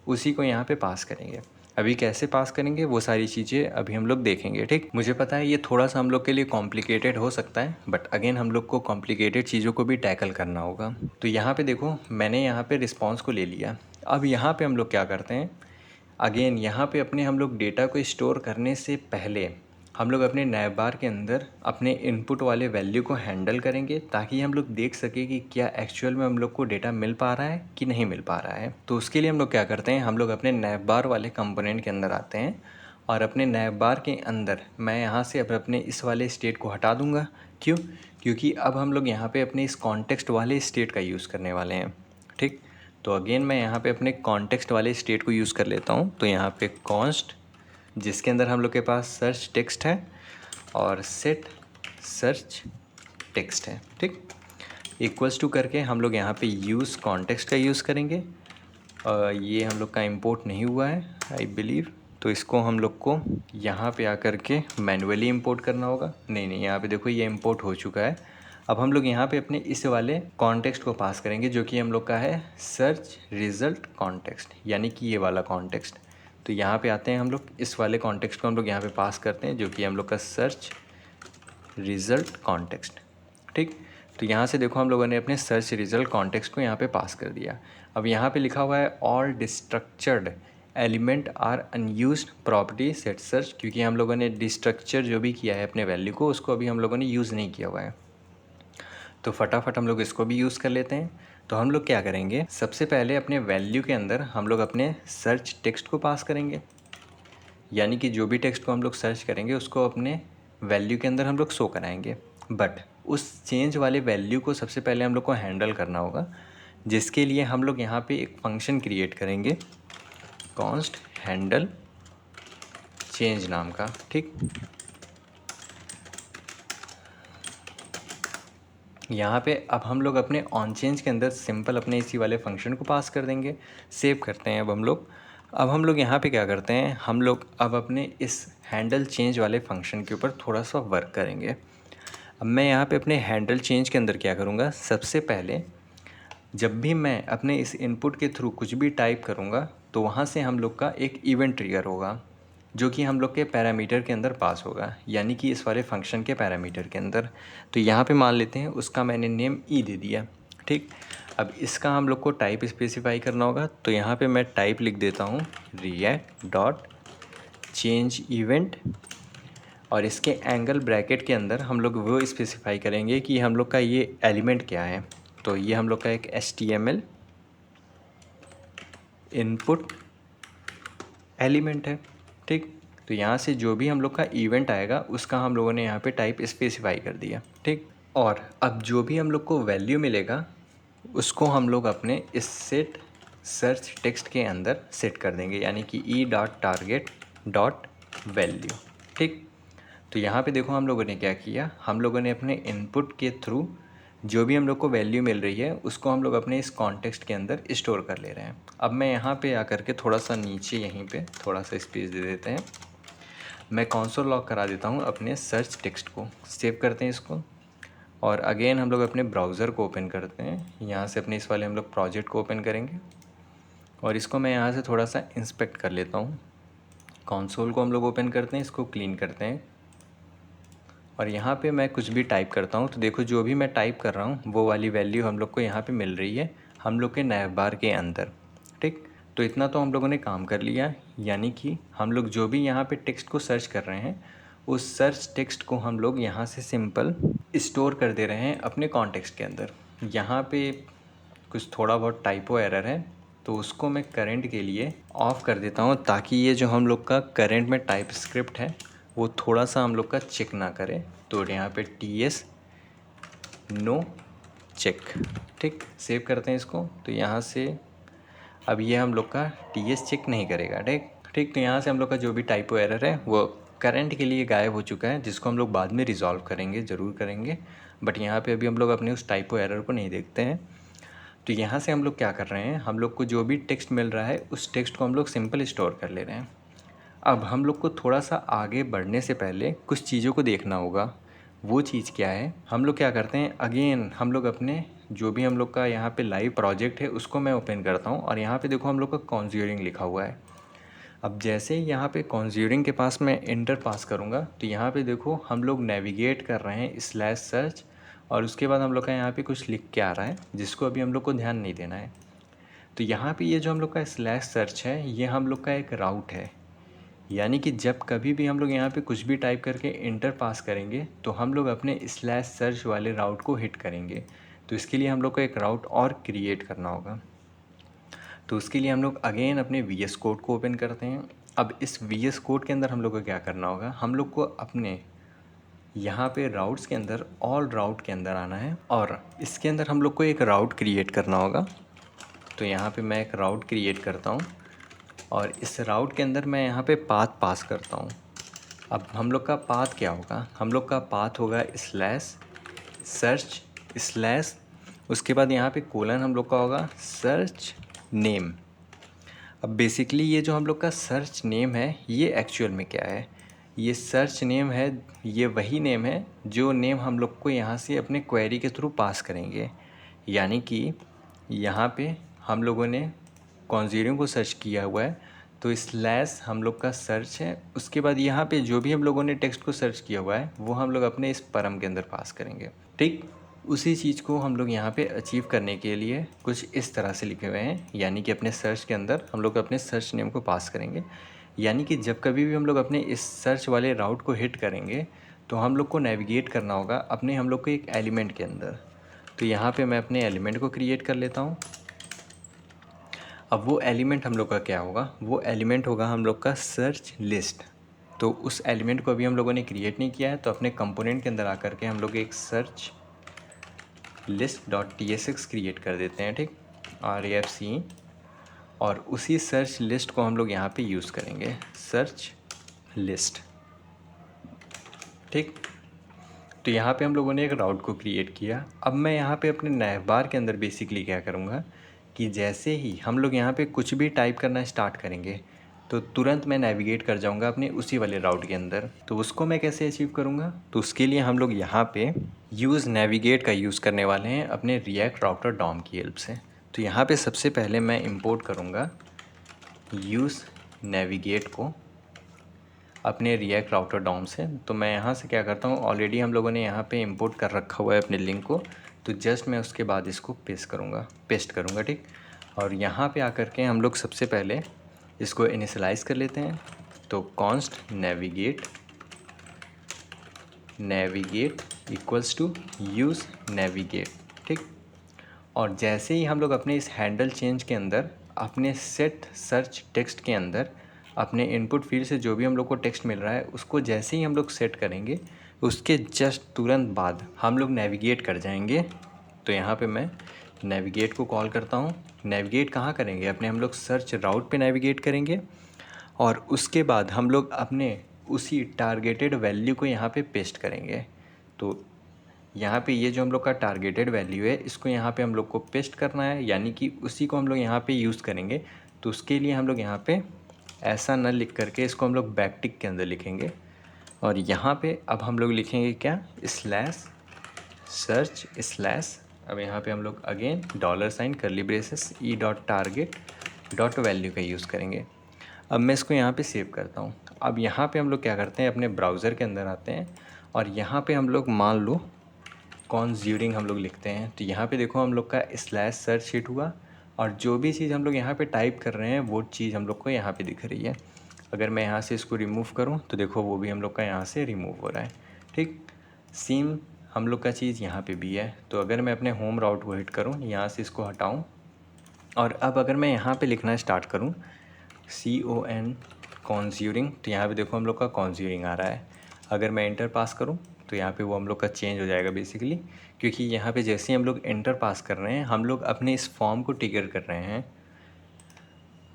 उसी को यहाँ पे पास करेंगे। अभी कैसे पास करेंगे वो सारी चीज़ें अभी हम लोग देखेंगे। ठीक, मुझे पता है ये थोड़ा सा हम लोग के लिए कॉम्प्लिकेटेड हो सकता है, बट अगेन हम लोग को कॉम्प्लिकेटेड चीज़ों को भी टैकल करना होगा। तो यहाँ पे देखो मैंने यहाँ पे रिस्पॉन्स को ले लिया। अब यहाँ पे हम लोग क्या करते हैं, अगेन यहाँ पे अपने हम लोग डेटा को स्टोर करने से पहले हम लोग अपने नैवबार के अंदर अपने इनपुट वाले वैल्यू को हैंडल करेंगे, ताकि हम लोग देख सके कि क्या एक्चुअल में हम लोग को डेटा मिल पा रहा है कि नहीं मिल पा रहा है। तो उसके लिए हम लोग क्या करते हैं, हम लोग अपने नैवबार वाले कंपोनेंट के अंदर आते हैं और अपने नैवबार के अंदर मैं यहाँ से अब अपने इस वाले स्टेट को हटा दूँगा। क्यों, क्योंकि अब हम लोग यहाँ पे अपने इस कॉन्टेक्स्ट वाले स्टेट का यूज़ करने वाले हैं। ठीक, तो अगेन मैं यहाँ पे अपने कॉन्टेक्स्ट वाले स्टेट को यूज़ कर लेता हूँ। तो यहाँ पे कॉन्स्ट जिसके अंदर हम लोग के पास सर्च टेक्स्ट है और सेट सर्च टेक्स्ट है। ठीक, इक्वल्स टू करके हम लोग यहाँ पे यूज़ कॉन्टेक्स्ट का यूज़ करेंगे। ये हम लोग का इंपोर्ट नहीं हुआ है आई बिलीव, तो इसको हम लोग को यहाँ पे आकर के मैन्युअली इंपोर्ट करना होगा। नहीं, यहाँ पे देखो ये इंपोर्ट हो चुका है। अब हम लोग यहाँ पे अपने इस वाले कॉन्टेक्स्ट को पास करेंगे जो कि हम लोग का है सर्च रिजल्ट कॉन्टेक्स्ट, यानी कि ये वाला कॉन्टेक्स्ट। तो यहाँ पे आते हैं हम लोग, इस वाले कॉन्टेक्स्ट को हम लोग यहाँ पे पास करते हैं जो कि हम लोग का सर्च रिजल्ट कॉन्टेक्स्ट। ठीक, तो यहाँ से देखो हम लोगों ने अपने सर्च रिजल्ट कॉन्टेक्स्ट को यहाँ पे पास कर दिया। अब यहाँ पे लिखा हुआ है all destructured element are unused property set search, क्योंकि हम लोगों ने डिस्ट्रक्चर जो भी किया है अपने वैल्यू को, उसको अभी हम लोगों ने यूज़ नहीं किया हुआ है। तो फटाफट हम लोग इसको भी यूज़ कर लेते हैं। तो हम लोग क्या करेंगे, सबसे पहले अपने वैल्यू के अंदर हम लोग अपने सर्च टेक्स्ट को पास करेंगे, यानी कि जो भी टेक्स्ट को हम लोग सर्च करेंगे उसको अपने वैल्यू के अंदर हम लोग शो कराएंगे। बट उस चेंज वाले वैल्यू को सबसे पहले हम लोग को हैंडल करना होगा, जिसके लिए हम लोग यहाँ पे एक फंक्शन क्रिएट करेंगे कॉन्स्ट हैंडल चेंज नाम का। ठीक, यहाँ पे अब हम लोग अपने ऑन चेंज के अंदर सिंपल अपने इसी वाले फंक्शन को पास कर देंगे। सेव करते हैं अब हम लोग यहाँ पे क्या करते हैं, हम लोग अब अपने इस हैंडल चेंज वाले फंक्शन के ऊपर थोड़ा सा वर्क करेंगे। अब मैं यहाँ पे अपने हैंडल चेंज के अंदर क्या करूँगा, सबसे पहले जब भी मैं अपने इस इनपुट के थ्रू कुछ भी टाइप करूँगा तो वहाँ से हम लोग का एक इवेंट ट्रिगर होगा जो कि हम लोग के पैरामीटर के अंदर पास होगा, यानी कि इस वाले फंक्शन के पैरामीटर के अंदर। तो यहाँ पे मान लेते हैं उसका मैंने नेम ई दे दिया। ठीक, अब इसका हम लोग को टाइप स्पेसिफाई करना होगा। तो यहाँ पे मैं टाइप लिख देता हूँ रिएक्ट डॉट चेंज इवेंट, और इसके एंगल ब्रैकेट के अंदर हम लोग वो स्पेसिफाई करेंगे कि हम लोग का ये एलिमेंट क्या है। तो ये हम लोग का एक HTML इनपुट एलिमेंट है। ठीक, तो यहाँ से जो भी हम लोग का इवेंट आएगा उसका हम लोगों ने यहाँ पे टाइप स्पेसिफाई कर दिया। ठीक, और अब जो भी हम लोग को वैल्यू मिलेगा उसको हम लोग अपने इस सेट सर्च टेक्स्ट के अंदर सेट कर देंगे, यानी कि e.target.value। ठीक, तो यहाँ पे देखो हम लोगों ने क्या किया, हम लोगों ने अपने इनपुट के थ्रू जो भी हम लोग को वैल्यू मिल रही है उसको हम लोग अपने इस कॉन्टेक्स्ट के अंदर स्टोर कर ले रहे हैं। अब मैं यहाँ पे आकर के थोड़ा सा नीचे यहीं पे थोड़ा सा स्पेस दे देते हैं, मैं कंसोल लॉग करा देता हूँ अपने सर्च टेक्स्ट को। सेव करते हैं इसको, और अगेन हम लोग अपने ब्राउज़र को ओपन करते हैं। यहाँ से अपने इस वाले हम लोग प्रोजेक्ट को ओपन करेंगे और इसको मैं यहाँ से थोड़ा सा इंस्पेक्ट कर लेता हूँ। कंसोल को हम लोग ओपन करते हैं, इसको क्लीन करते हैं, और यहाँ पे मैं कुछ भी टाइप करता हूँ तो देखो जो भी मैं टाइप कर रहा हूँ वो वाली वैल्यू हम लोग को यहाँ पे मिल रही है हम लोग के नैव बार के अंदर। ठीक, तो इतना तो हम लोगों ने काम कर लिया, यानी कि हम लोग जो भी यहाँ पे टेक्स्ट को सर्च कर रहे हैं उस सर्च टेक्स्ट को हम लोग यहाँ से सिंपल स्टोर कर दे रहे हैं अपने कॉन्टेक्स्ट के अंदर। यहाँ पे कुछ थोड़ा बहुत टाइपो एरर है तो उसको मैं करंट के लिए ऑफ़ कर देता हूँ, ताकि ये जो हम लोग का करंट में टाइप स्क्रिप्ट है वो थोड़ा सा हम लोग का चेक ना करे। तो यहाँ पे TS नो चेक। ठीक, सेव करते हैं इसको। तो यहाँ से अब ये हम लोग का TS चेक नहीं करेगा। ठीक, तो यहाँ से हम लोग का जो भी टाइपो एरर है वो करंट के लिए गायब हो चुका है, जिसको हम लोग बाद में रिजॉल्व करेंगे, ज़रूर करेंगे। बट यहाँ पे अभी हम लोग अपने उस टाइपो एरर को नहीं देखते हैं। तो यहाँ से हम लोग क्या कर रहे हैं, हम लोग को जो भी टेक्स्ट मिल रहा है उस टेक्स्ट को हम लोग सिंपल स्टोर कर ले रहे हैं। अब हम लोग को थोड़ा सा आगे बढ़ने से पहले कुछ चीज़ों को देखना होगा। वो चीज़ क्या है, हम लोग क्या करते हैं, अगेन हम लोग अपने जो भी हम लोग का यहाँ पे लाइव प्रोजेक्ट है उसको मैं ओपन करता हूँ, और यहाँ पे देखो हम लोग का कॉन्ज्यूरिंग लिखा हुआ है। अब जैसे ही यहाँ पे कॉन्ज्यूरिंग के पास मैं इंटर पास करूँगा तो यहाँ पे देखो हम लोग नेविगेट कर रहे हैं /सर्च, और उसके बाद हम लोग का यहाँ पे कुछ लिख के आ रहा है जिसको अभी हम लोग को ध्यान नहीं देना है। तो यहाँ पे ये जो हम लोग का /सर्च है ये हम लोग का एक राउट है, यानी कि जब कभी भी हम लोग यहाँ पे कुछ भी टाइप करके इंटर पास करेंगे तो हम लोग अपने /सर्च वाले राउट को हिट करेंगे। तो इसके लिए हम लोग को एक राउट और क्रिएट करना होगा। तो उसके लिए हम लोग अगेन अपने VS कोड को ओपन करते हैं। अब इस VS कोड के अंदर हम लोग को क्या करना होगा, हम लोग को अपने यहाँ पे राउट्स के अंदर ऑल राउट के अंदर आना है, और इसके अंदर हम लोग को एक राउट क्रिएट करना होगा। तो यहाँ पे मैं एक राउट क्रिएट करता हूँ, और इस राउट के अंदर मैं यहाँ पे पाथ पास करता हूँ। अब हम लोग का पाथ क्या होगा, हम लोग का पाथ होगा /सर्च/ उसके बाद यहाँ पे कोलन हम लोग का होगा सर्च नेम। अब बेसिकली ये जो हम लोग का सर्च नेम है ये एक्चुअल में क्या है, ये सर्च नेम है, ये वही नेम है जो नेम हम लोग को यहाँ से अपने क्वेरी के थ्रू पास करेंगे। यानी कि यहाँ पे हम लोगों ने कॉन्ज्यूरिंग को सर्च किया हुआ है, तो स्लैश हम लोग का सर्च है। उसके बाद यहाँ पे जो भी हम लोगों ने टेक्स्ट को सर्च किया हुआ है वो हम लोग अपने इस परम के अंदर पास करेंगे। ठीक, उसी चीज़ को हम लोग यहाँ पे अचीव करने के लिए कुछ इस तरह से लिखे हुए हैं। यानी कि अपने सर्च के अंदर हम लोग अपने सर्च नेम को पास करेंगे। यानी कि जब कभी भी हम लोग अपने इस सर्च वाले राउट को हिट करेंगे तो हम लोग को नेविगेट करना होगा अपने हम लोग को एक एलिमेंट के अंदर। तो यहाँ पे मैं अपने एलिमेंट को क्रिएट कर लेता हूँ। अब वो एलिमेंट हम लोग का क्या होगा, वो एलिमेंट होगा हम लोग का सर्च लिस्ट। तो उस एलिमेंट को अभी हम लोगों ने क्रिएट नहीं किया है, तो अपने कंपोनेंट के अंदर आकर के हम लोग एक search list dot tsx create कर देते हैं। ठीक, RAFC, और उसी सर्च लिस्ट को हम लोग यहाँ पे यूज़ करेंगे, सर्च लिस्ट। ठीक, तो यहाँ पे हम लोगों ने एक राउट को क्रिएट किया। अब मैं यहाँ पे अपने नैवबार के अंदर बेसिकली क्या करूँगा कि जैसे ही हम लोग यहाँ पे कुछ भी टाइप करना स्टार्ट करेंगे तो तुरंत मैं नेविगेट कर जाऊँगा अपने उसी वाले राउट के अंदर। तो उसको मैं कैसे अचीव करूँगा, तो उसके लिए हम लोग यहाँ पे यूज़ नेविगेट का यूज़ करने वाले हैं अपने रिएक्ट राउटर डॉम की हेल्प से। तो यहाँ पे सबसे पहले मैं इंपोर्ट करूँगा यूज़ नेविगेट को अपने रिएक्ट राउटर डॉम से। तो मैं यहाँ से क्या करता हूँ, ऑलरेडी हम लोगों ने यहाँ पे इंपोर्ट कर रखा हुआ है अपने लिंक को, तो जस्ट मैं उसके बाद इसको पेस्ट करूँगा। ठीक, और यहाँ पे आकर के हम लोग सबसे पहले इसको इनिशियलाइज़ कर लेते हैं। तो const navigate equals to use navigate. ठीक, और जैसे ही हम लोग अपने इस हैंडल चेंज के अंदर अपने सेट सर्च टेक्स्ट के अंदर अपने इनपुट फील्ड से जो भी हम लोग को टेक्स्ट मिल रहा है उसको जैसे ही हम लोग सेट करेंगे उसके जस्ट तुरंत बाद हम लोग नेविगेट कर जाएंगे। तो यहाँ पे मैं नेविगेट को कॉल करता हूँ। नेविगेट कहाँ करेंगे, अपने हम लोग सर्च राउट पे नेविगेट करेंगे, और उसके बाद हम लोग अपने उसी टारगेटेड वैल्यू को यहाँ पे पेस्ट करेंगे। तो यहाँ पे ये जो हम लोग का टारगेटेड वैल्यू है इसको यहाँ पे हम लोग को पेस्ट करना है, यानी कि उसी को हम लोग यहाँ पे यूज़ करेंगे। तो उसके लिए हम लोग यहाँ पे ऐसा न लिख करके इसको हम लोग बैकटिक के अंदर लिखेंगे, और यहाँ पे अब हम लोग लिखेंगे क्या, स्लैश सर्च स्लैश, अब यहाँ पे हम लोग अगेन $, करली braces E dot target dot value का यूज़ करेंगे। अब मैं इसको यहाँ पे सेव करता हूँ। अब यहाँ पे हम लोग क्या करते हैं, अपने ब्राउज़र के अंदर आते हैं और यहाँ पे हम लोग मान लो कॉन्ज्यूरिंग हम लोग लिखते हैं। तो यहाँ पे देखो हम लोग का स्लैश सर्च हिट हुआ, और जो भी चीज़ हम लोग यहाँ पे टाइप कर रहे हैं वो चीज़ हम लोग को यहाँ पे दिख रही है। अगर मैं यहाँ से इसको रिमूव करूँ तो देखो वो भी हम लोग का यहाँ से रिमूव हो रहा है। ठीक, सेम हम लोग का चीज़ यहाँ पे भी है। तो अगर मैं अपने होम राउट को हिट करूँ, यहाँ से इसको हटाऊँ, और अब अगर मैं यहाँ पे लिखना स्टार्ट करूँ CON कॉन्ज्यूरिंग, तो यहाँ पे देखो हम लोग का कॉन्ज्यूरिंग आ रहा है। अगर मैं एंटर पास करूँ तो यहाँ पे वो हम लोग का चेंज हो जाएगा बेसिकली, क्योंकि यहाँ पे जैसे ही हम लोग एंटर पास कर रहे हैं हम लोग अपने इस फॉर्म को ट्रिगर कर रहे हैं।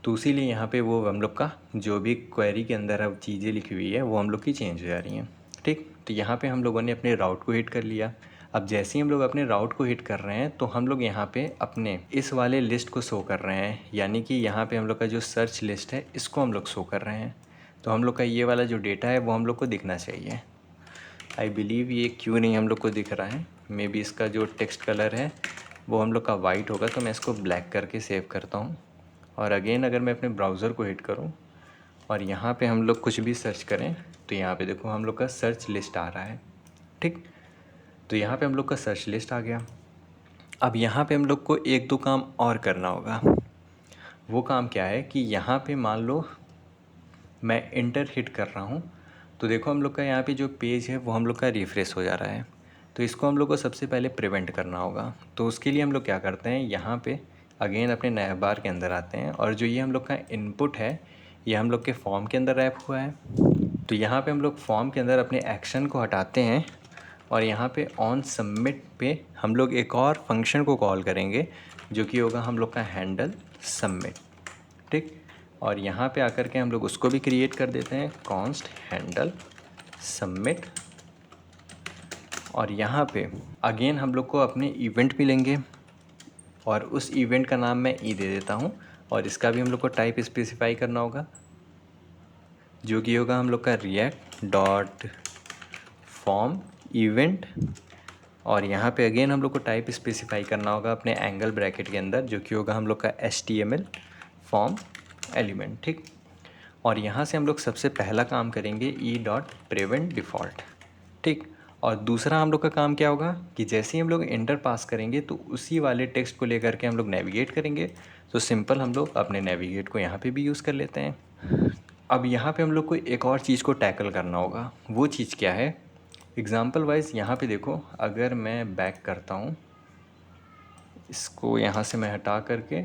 तो इसीलिए यहाँ पे वो हम लोग का जो भी क्वेरी के अंदर अब चीज़ें लिखी हुई है वो हम लोग की चेंज हो जा रही हैं। ठीक, तो यहाँ पे हम लोगों ने अपने राउट को हिट कर लिया। अब जैसे ही हम लोग अपने राउट को हिट कर रहे हैं तो हम लोग यहाँ पे अपने इस वाले लिस्ट को शो कर रहे हैं, यानी कि यहाँ पे हम लोग का जो सर्च लिस्ट है इसको हम लोग शो कर रहे हैं। तो हम लोग का ये वाला जो डेटा है वो हम लोग को दिखना चाहिए। आई बिलीव ये क्यों नहीं हम लोग को दिख रहा है, मे बी इसका जो टेक्स्ट कलर है वो हम लोग का वाइट होगा, तो मैं इसको ब्लैक करके सेव करता हूँ। और अगेन अगर मैं अपने ब्राउज़र को हिट करूँ और यहाँ पे हम लोग कुछ भी सर्च करें तो यहाँ पे देखो हम लोग का सर्च लिस्ट आ रहा है। ठीक, तो यहाँ पे हम लोग का सर्च लिस्ट आ गया। अब यहाँ पे हम लोग को एक दो काम और करना होगा। वो काम क्या है कि यहाँ पे मान लो मैं इंटर हिट कर रहा हूँ, तो देखो हम लोग का यहाँ पे जो पेज है वो हम लोग का रिफ़्रेश हो जा रहा है। तो इसको हम लोग को सबसे पहले प्रिवेंट करना होगा। तो उसके लिए हम लोग क्या करते हैं, यहाँ पे अगेन अपने नैव बार के अंदर आते हैं, और जो ये हम लोग का इनपुट है ये हम लोग के फॉर्म के अंदर रैप हुआ है। तो यहाँ पे हम लोग फॉर्म के अंदर अपने एक्शन को हटाते हैं, और यहाँ पे ऑन सबमिट पे हम लोग एक और फंक्शन को कॉल करेंगे जो कि होगा हम लोग का हैंडल सबमिट। ठीक, और यहाँ पे आकर के हम लोग उसको भी क्रिएट कर देते हैं, कॉन्स्ट हैंडल सबमिट। और यहाँ पे अगेन हम लोग को अपने इवेंट मिलेंगे, और उस इवेंट का नाम मैं ई दे देता हूँ, और इसका भी हम लोग को टाइप स्पेसिफाई करना होगा जो कि होगा हम लोग का रिएक्ट डॉट फॉर्म इवेंट, और यहाँ पे अगेन हम लोग को टाइप स्पेसिफाई करना होगा अपने एंगल ब्रैकेट के अंदर, जो कि होगा हम लोग का HTML फॉर्म एलिमेंट, ठीक। और यहाँ से हम लोग सबसे पहला काम करेंगे e.prevent_default, ठीक। और दूसरा हम लोग का काम क्या होगा कि जैसे ही हम लोग एंटर पास करेंगे तो उसी वाले टेक्स्ट को लेकर के हम लोग नेविगेट करेंगे। तो सिंपल हम लोग अपने नेविगेट को यहाँ पे भी यूज़ कर लेते हैं। अब यहाँ पे हम लोग को एक और चीज़ को टैकल करना होगा। वो चीज़ क्या है? एग्ज़ाम्पल वाइज यहाँ पे देखो, अगर मैं बैक करता हूँ, इसको यहाँ से मैं हटा करके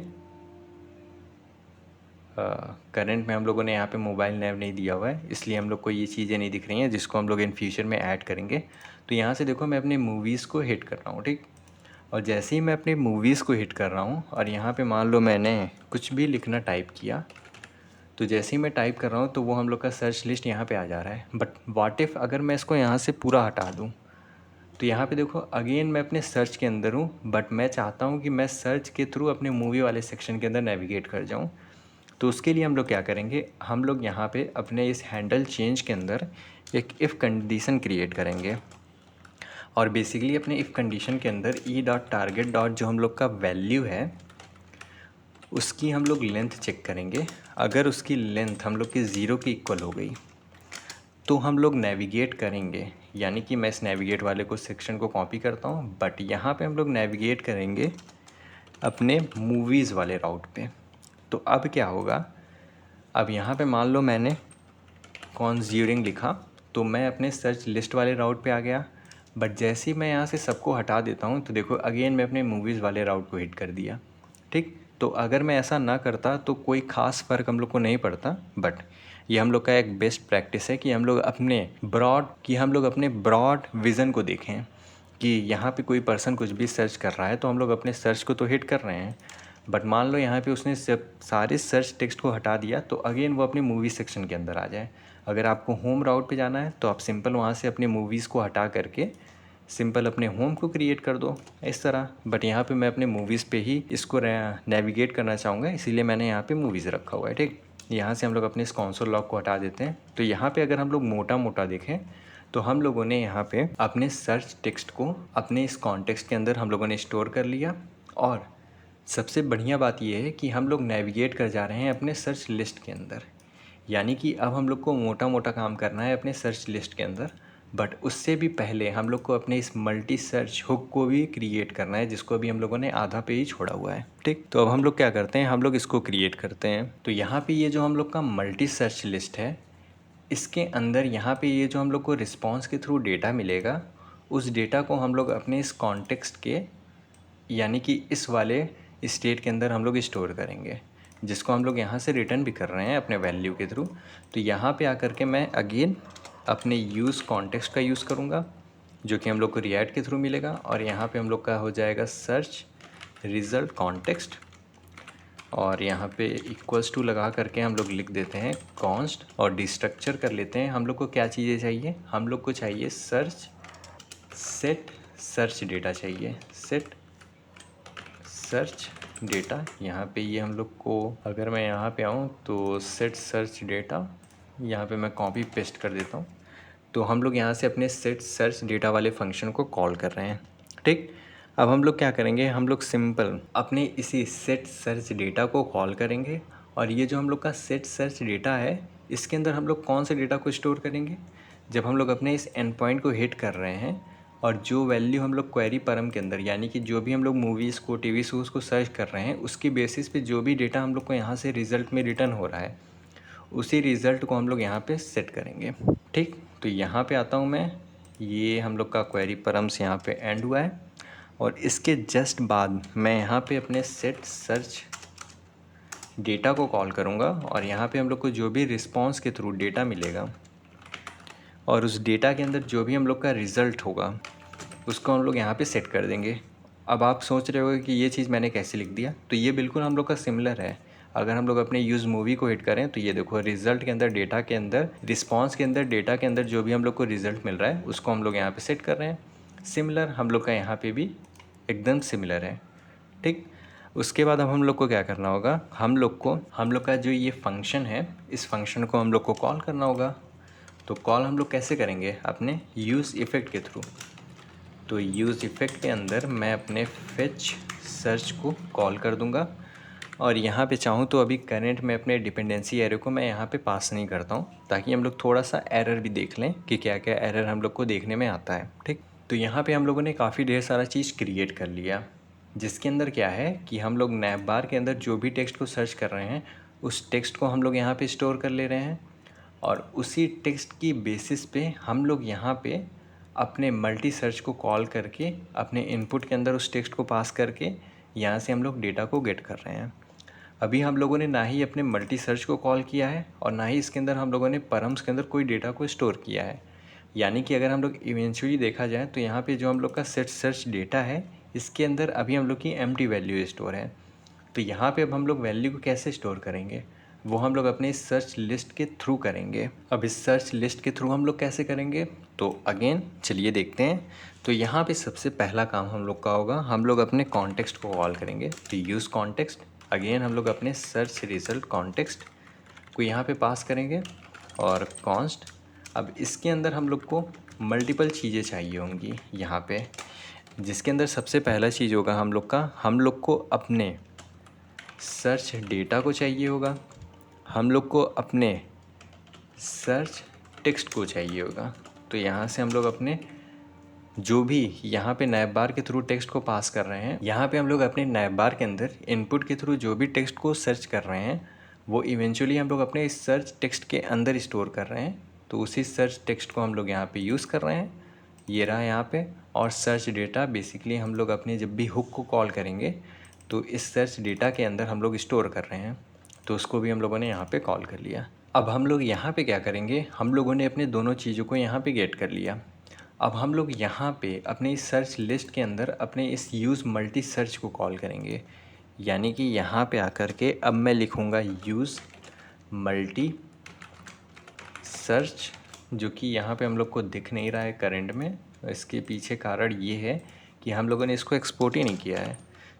करंट में हम लोगों ने यहाँ पे मोबाइल नेम नहीं दिया हुआ है, इसलिए हम लोग को ये चीज़ें नहीं दिख रही हैं, जिसको हम लोग इन फ्यूचर में ऐड करेंगे। तो यहाँ से देखो, मैं अपने मूवीज़ को हिट कर रहा हूँ, ठीक। और जैसे ही मैं अपने मूवीज़ को हिट कर रहा हूँ और यहाँ पे मान लो मैंने कुछ भी लिखना टाइप किया, तो जैसे ही मैं टाइप कर रहा हूँ तो वो हम लोग का सर्च लिस्ट यहाँ पे आ जा रहा है। बट व्हाट इफ़ अगर मैं इसको यहाँ से पूरा हटा दूँ, तो यहाँ पे देखो अगेन मैं अपने सर्च के अंदर हूँ, बट मैं चाहता हूँ कि मैं सर्च के थ्रू अपने मूवी वाले सेक्शन के अंदर नेविगेट कर जाऊँ। तो उसके लिए हम लोग क्या करेंगे, हम लोग यहाँ पे अपने इस हैंडल चेंज के अंदर एक इफ़ कंडीशन क्रिएट करेंगे। और बेसिकली अपने इफ़ कंडीशन के अंदर e.target. जो हम लोग का वैल्यू है, उसकी हम लोग लेंथ चेक करेंगे। अगर उसकी लेंथ हम लोग की 0 की इक्वल हो गई तो हम लोग नेविगेट करेंगे, यानी कि मैं इस नेविगेट वाले को सेक्शन को कॉपी करता हूँ, बट यहाँ पे हम लोग नेविगेट करेंगे अपने मूवीज़ वाले राउट पे। तो अब क्या होगा, अब यहाँ पे मान लो मैंने कॉन्ज्यूरिंग लिखा, तो मैं अपने सर्च लिस्ट वाले राउट पे आ गया। बट जैसे ही मैं यहाँ से सबको हटा देता हूँ तो देखो अगेन मैं अपने मूवीज़ वाले राउट को हिट कर दिया, ठीक। तो अगर मैं ऐसा ना करता तो कोई ख़ास फ़र्क हम लोग को नहीं पड़ता, बट ये हम लोग का एक बेस्ट प्रैक्टिस है कि हम लोग अपने ब्रॉड विज़न को देखें कि यहाँ पे कोई पर्सन कुछ भी सर्च कर रहा है तो हम लोग अपने सर्च को तो हिट कर रहे हैं, बट मान लो यहाँ पे उसने सब सारे सर्च टेक्स्ट को हटा दिया तो अगेन वो अपनी मूवी सेक्शन के अंदर आ जाए। अगर आपको होम राउट पे जाना है तो आप सिंपल वहाँ से अपने मूवीज़ को हटा करके सिंपल अपने होम को क्रिएट कर दो इस तरह। बट यहाँ पे मैं अपने मूवीज़ पे ही इसको नेविगेट करना चाहूँगा, इसीलिए मैंने यहाँ पे मूवीज़ रखा हुआ है, ठीक। यहाँ से हम लोग अपने इस कंसोल लॉग को हटा देते हैं। तो यहाँ पे अगर हम लोग मोटा मोटा देखें तो हम लोगों ने यहाँ पे अपने सर्च टेक्स्ट को अपने इस कॉन्टेक्स्ट के अंदर हम लोगों ने स्टोर कर लिया। और सबसे बढ़िया बात यह है कि हम लोग नेविगेट कर जा रहे हैं अपने सर्च लिस्ट के अंदर, यानी कि अब हम लोग को मोटा मोटा काम करना है अपने सर्च लिस्ट के अंदर। बट उससे भी पहले हम लोग को अपने इस मल्टी सर्च हुक को भी क्रिएट करना है, जिसको अभी हम लोगों ने आधा पे ही छोड़ा हुआ है, ठीक। तो अब हम लोग क्या करते हैं, हम लोग इसको क्रिएट करते हैं। तो यहाँ पे ये जो हम लोग का मल्टी सर्च लिस्ट है, इसके अंदर यहाँ पे ये जो हम लोग को रिस्पॉन्स के थ्रू डेटा मिलेगा, उस डेटा को हम लोग अपने इस कॉन्टेक्स्ट के, यानी कि इस वाले स्टेट के अंदर हम लोग स्टोर करेंगे, जिसको हम लोग यहाँ से रिटर्न भी कर रहे हैं अपने वैल्यू के थ्रू। तो यहाँ पे आकर के मैं अगेन अपने यूज़ कॉन्टेक्स्ट का यूज़ करूँगा, जो कि हम लोग को रिएक्ट के थ्रू मिलेगा। और यहाँ पे हम लोग का हो जाएगा सर्च रिज़ल्ट कॉन्टेक्स्ट, और यहाँ पे इक्वल्स टू लगा करके हम लोग लिख देते हैं कॉन्स्ट, और डिस्ट्रक्चर कर लेते हैं। हम लोग को क्या चीज़ें चाहिए, हम लोग को चाहिए सेट सर्च डेटा चाहिए, सेट सर्च डेटा। यहाँ पे ये हम लोग को, अगर मैं यहाँ पे आऊँ तो सेट सर्च डेटा, यहाँ पे मैं कॉपी पेस्ट कर देता हूँ। तो हम लोग यहाँ से अपने सेट सर्च डेटा वाले फंक्शन को कॉल कर रहे हैं, ठीक। अब हम लोग क्या करेंगे, हम लोग सिंपल अपने इसी सेट सर्च डेटा को कॉल करेंगे। और ये जो हम लोग का सेट सर्च डेटा है, इसके अंदर हम लोग कौन से डेटा को स्टोर करेंगे, जब हम लोग अपने इस एंड पॉइंट को हिट कर रहे हैं और जो वैल्यू हम लोग क्वेरी परम के अंदर, यानी कि जो भी हम लोग मूवीज़ को, टीवी शोज़ को सर्च कर रहे हैं, उसकी बेसिस पे जो भी डेटा हम लोग को यहाँ से रिज़ल्ट में रिटर्न हो रहा है, उसी रिज़ल्ट को हम लोग यहाँ पे सेट करेंगे, ठीक। तो यहाँ पे आता हूँ मैं, ये हम लोग का क्वेरी परम्स यहाँ पे एंड हुआ है। और इसके जस्ट बाद मैं यहाँ पे अपने सेट सर्च डेटा को कॉल करूँगा, और यहाँ पे हम लोग को जो भी रिस्पॉन्स के थ्रू डेटा मिलेगा और उस डेटा के अंदर जो भी हम लोग का रिज़ल्ट होगा, उसको हम लोग यहाँ पे सेट कर देंगे। अब आप सोच रहे होगे कि ये चीज़ मैंने कैसे लिख दिया, तो ये बिल्कुल हम लोग का सिमिलर है। अगर हम लोग अपने यूज़ मूवी को हिट करें तो ये देखो, रिज़ल्ट के अंदर, डेटा के अंदर, रिस्पॉन्स के अंदर, डेटा के अंदर जो भी हम लोग को रिज़ल्ट मिल रहा है, उसको हम लोग यहाँ पे सेट कर रहे हैं। सिमिलर हम लोग का यहाँ पे भी एकदम सिमिलर है, ठीक। उसके बाद अब हम लोग को क्या करना होगा, हम लोग का जो ये फंक्शन है, इस फंक्शन को हम लोग को कॉल करना होगा। तो कॉल हम लोग कैसे करेंगे? अपने यूज़ इफ़ेक्ट के थ्रू। तो यूज़ इफ़ेक्ट के अंदर मैं अपने फेच सर्च को कॉल कर दूंगा और यहाँ पे चाहूँ तो अभी करंट में अपने डिपेंडेंसी एरर को मैं यहाँ पे पास नहीं करता हूँ, ताकि हम लोग थोड़ा सा एरर भी देख लें कि क्या क्या एरर हम लोग को देखने में आता है। ठीक, तो यहाँ पे हम लोगों ने काफ़ी ढेर सारा चीज़ क्रिएट कर लिया, जिसके अंदर क्या है कि हम लोग नैप बार के अंदर जो भी टेक्स्ट को सर्च कर रहे हैं उस टेक्स्ट को हम लोग यहाँ पे स्टोर कर ले रहे हैं और उसी टेक्स्ट की बेसिस पे हम लोग यहाँ पे अपने मल्टी सर्च को कॉल करके अपने इनपुट के अंदर उस टेक्स्ट को पास करके यहाँ से हम लोग डेटा को गेट कर रहे हैं। अभी हम लोगों ने ना ही अपने मल्टी सर्च को कॉल किया है और ना ही इसके अंदर हम लोगों ने परम्स के अंदर कोई डेटा को स्टोर किया है। यानी कि अगर हम लोग इवेंचुअली देखा जाए तो यहाँ पे जो हम लोग का सेट सर्च डेटा है इसके अंदर अभी हम लोग की एम्प्टी वैल्यू स्टोर है। तो यहाँ पे अब हम लोग वैल्यू को कैसे स्टोर करेंगे? वो हम लोग अपने सर्च लिस्ट के थ्रू करेंगे। अब इस सर्च लिस्ट के थ्रू हम लोग कैसे करेंगे? तो अगेन चलिए देखते हैं। तो यहाँ पे सबसे पहला काम हम लोग का होगा, हम लोग अपने कॉन्टेक्स्ट को कॉल करेंगे। तो यूज़ कॉन्टेक्स्ट, अगेन हम लोग अपने सर्च रिजल्ट कॉन्टेक्स्ट को यहाँ पे पास करेंगे और कॉन्स्ट। अब इसके अंदर हम लोग को मल्टीपल चीज़ें चाहिए होंगी यहाँ पे, जिसके अंदर सबसे पहला चीज़ होगा हम लोग को अपने सर्च डेटा को चाहिए होगा, हम लोग को अपने सर्च टेक्स्ट को चाहिए होगा। तो यहाँ से हम लोग अपने जो भी यहाँ पे नैप बार के थ्रू टेक्स्ट को पास कर रहे हैं, यहाँ पे हम लोग अपने नैप बार के अंदर इनपुट के थ्रू जो भी टेक्स्ट को सर्च कर रहे हैं वो इवेंचुअली हम लोग अपने इस सर्च टेक्स्ट के अंदर स्टोर कर रहे हैं। तो उसी सर्च टेक्स्ट को हम लोग यहाँ पे यूज़ कर रहे हैं, ये रहा यहाँ पे। और सर्च डेटा बेसिकली हम लोग अपने जब भी हुक को कॉल करेंगे तो इस सर्च डेटा के अंदर हम लोग स्टोर कर रहे हैं, तो उसको भी हम लोगों ने यहाँ पे कॉल कर लिया। अब हम लोग यहाँ पे क्या करेंगे, हम लोगों ने अपने दोनों चीज़ों को यहाँ पे गेट कर लिया। अब हम लोग यहाँ पे अपने इस सर्च लिस्ट के अंदर अपने इस यूज़ मल्टी सर्च को कॉल करेंगे। यानी कि यहाँ पे आकर के अब मैं लिखूँगा यूज़ मल्टी सर्च, जो कि यहाँ पे हम लोग को दिख नहीं रहा है करंट में। इसके पीछे कारण ये है कि हम लोगों ने इसको एक्सपोर्ट ही नहीं किया है।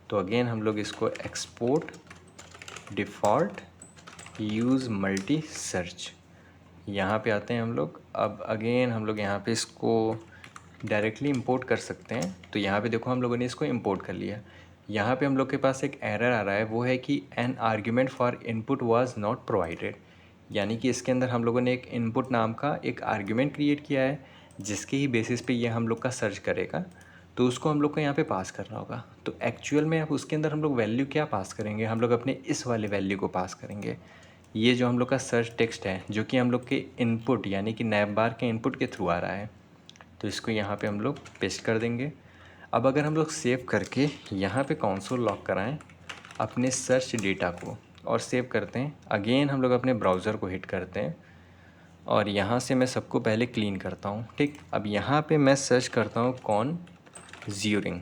तो अगेन हम लोग इसको export default use multi search, यहाँ पे आते हैं हम लोग। अब अगेन हम लोग यहाँ पे इसको डायरेक्टली इंपोर्ट कर सकते हैं। तो यहाँ पे देखो हम लोगों ने इसको इंपोर्ट कर लिया। यहाँ पे हम लोग के पास एक एरर आ रहा है, वो है कि an argument for input was not provided. यानी कि इसके अंदर हम लोगों ने एक इनपुट नाम का एक आर्ग्यूमेंट क्रिएट किया है, जिसके ही बेसिस पे ये हम लोग का सर्च करेगा। तो उसको हम लोग को यहाँ पे पास करना होगा। तो एक्चुअल में अब उसके अंदर हम लोग वैल्यू क्या पास करेंगे? हम लोग अपने इस वाले वैल्यू को पास करेंगे। ये जो हम लोग का सर्च टेक्स्ट है जो कि हम लोग के इनपुट यानी कि नैप बार के इनपुट के थ्रू आ रहा है, तो इसको यहाँ पे हम लोग पेस्ट कर देंगे। अब अगर हम लोग सेव करके यहाँ पे कंसोल लॉक कराएं अपने सर्च डेटा को और सेव करते हैं, अगेन हम लोग अपने ब्राउज़र को हिट करते हैं और यहाँ से मैं सबको पहले क्लीन करता हूँ। ठीक, अब यहाँ पे मैं सर्च करता हूँ कॉन्ज्यूरिंग।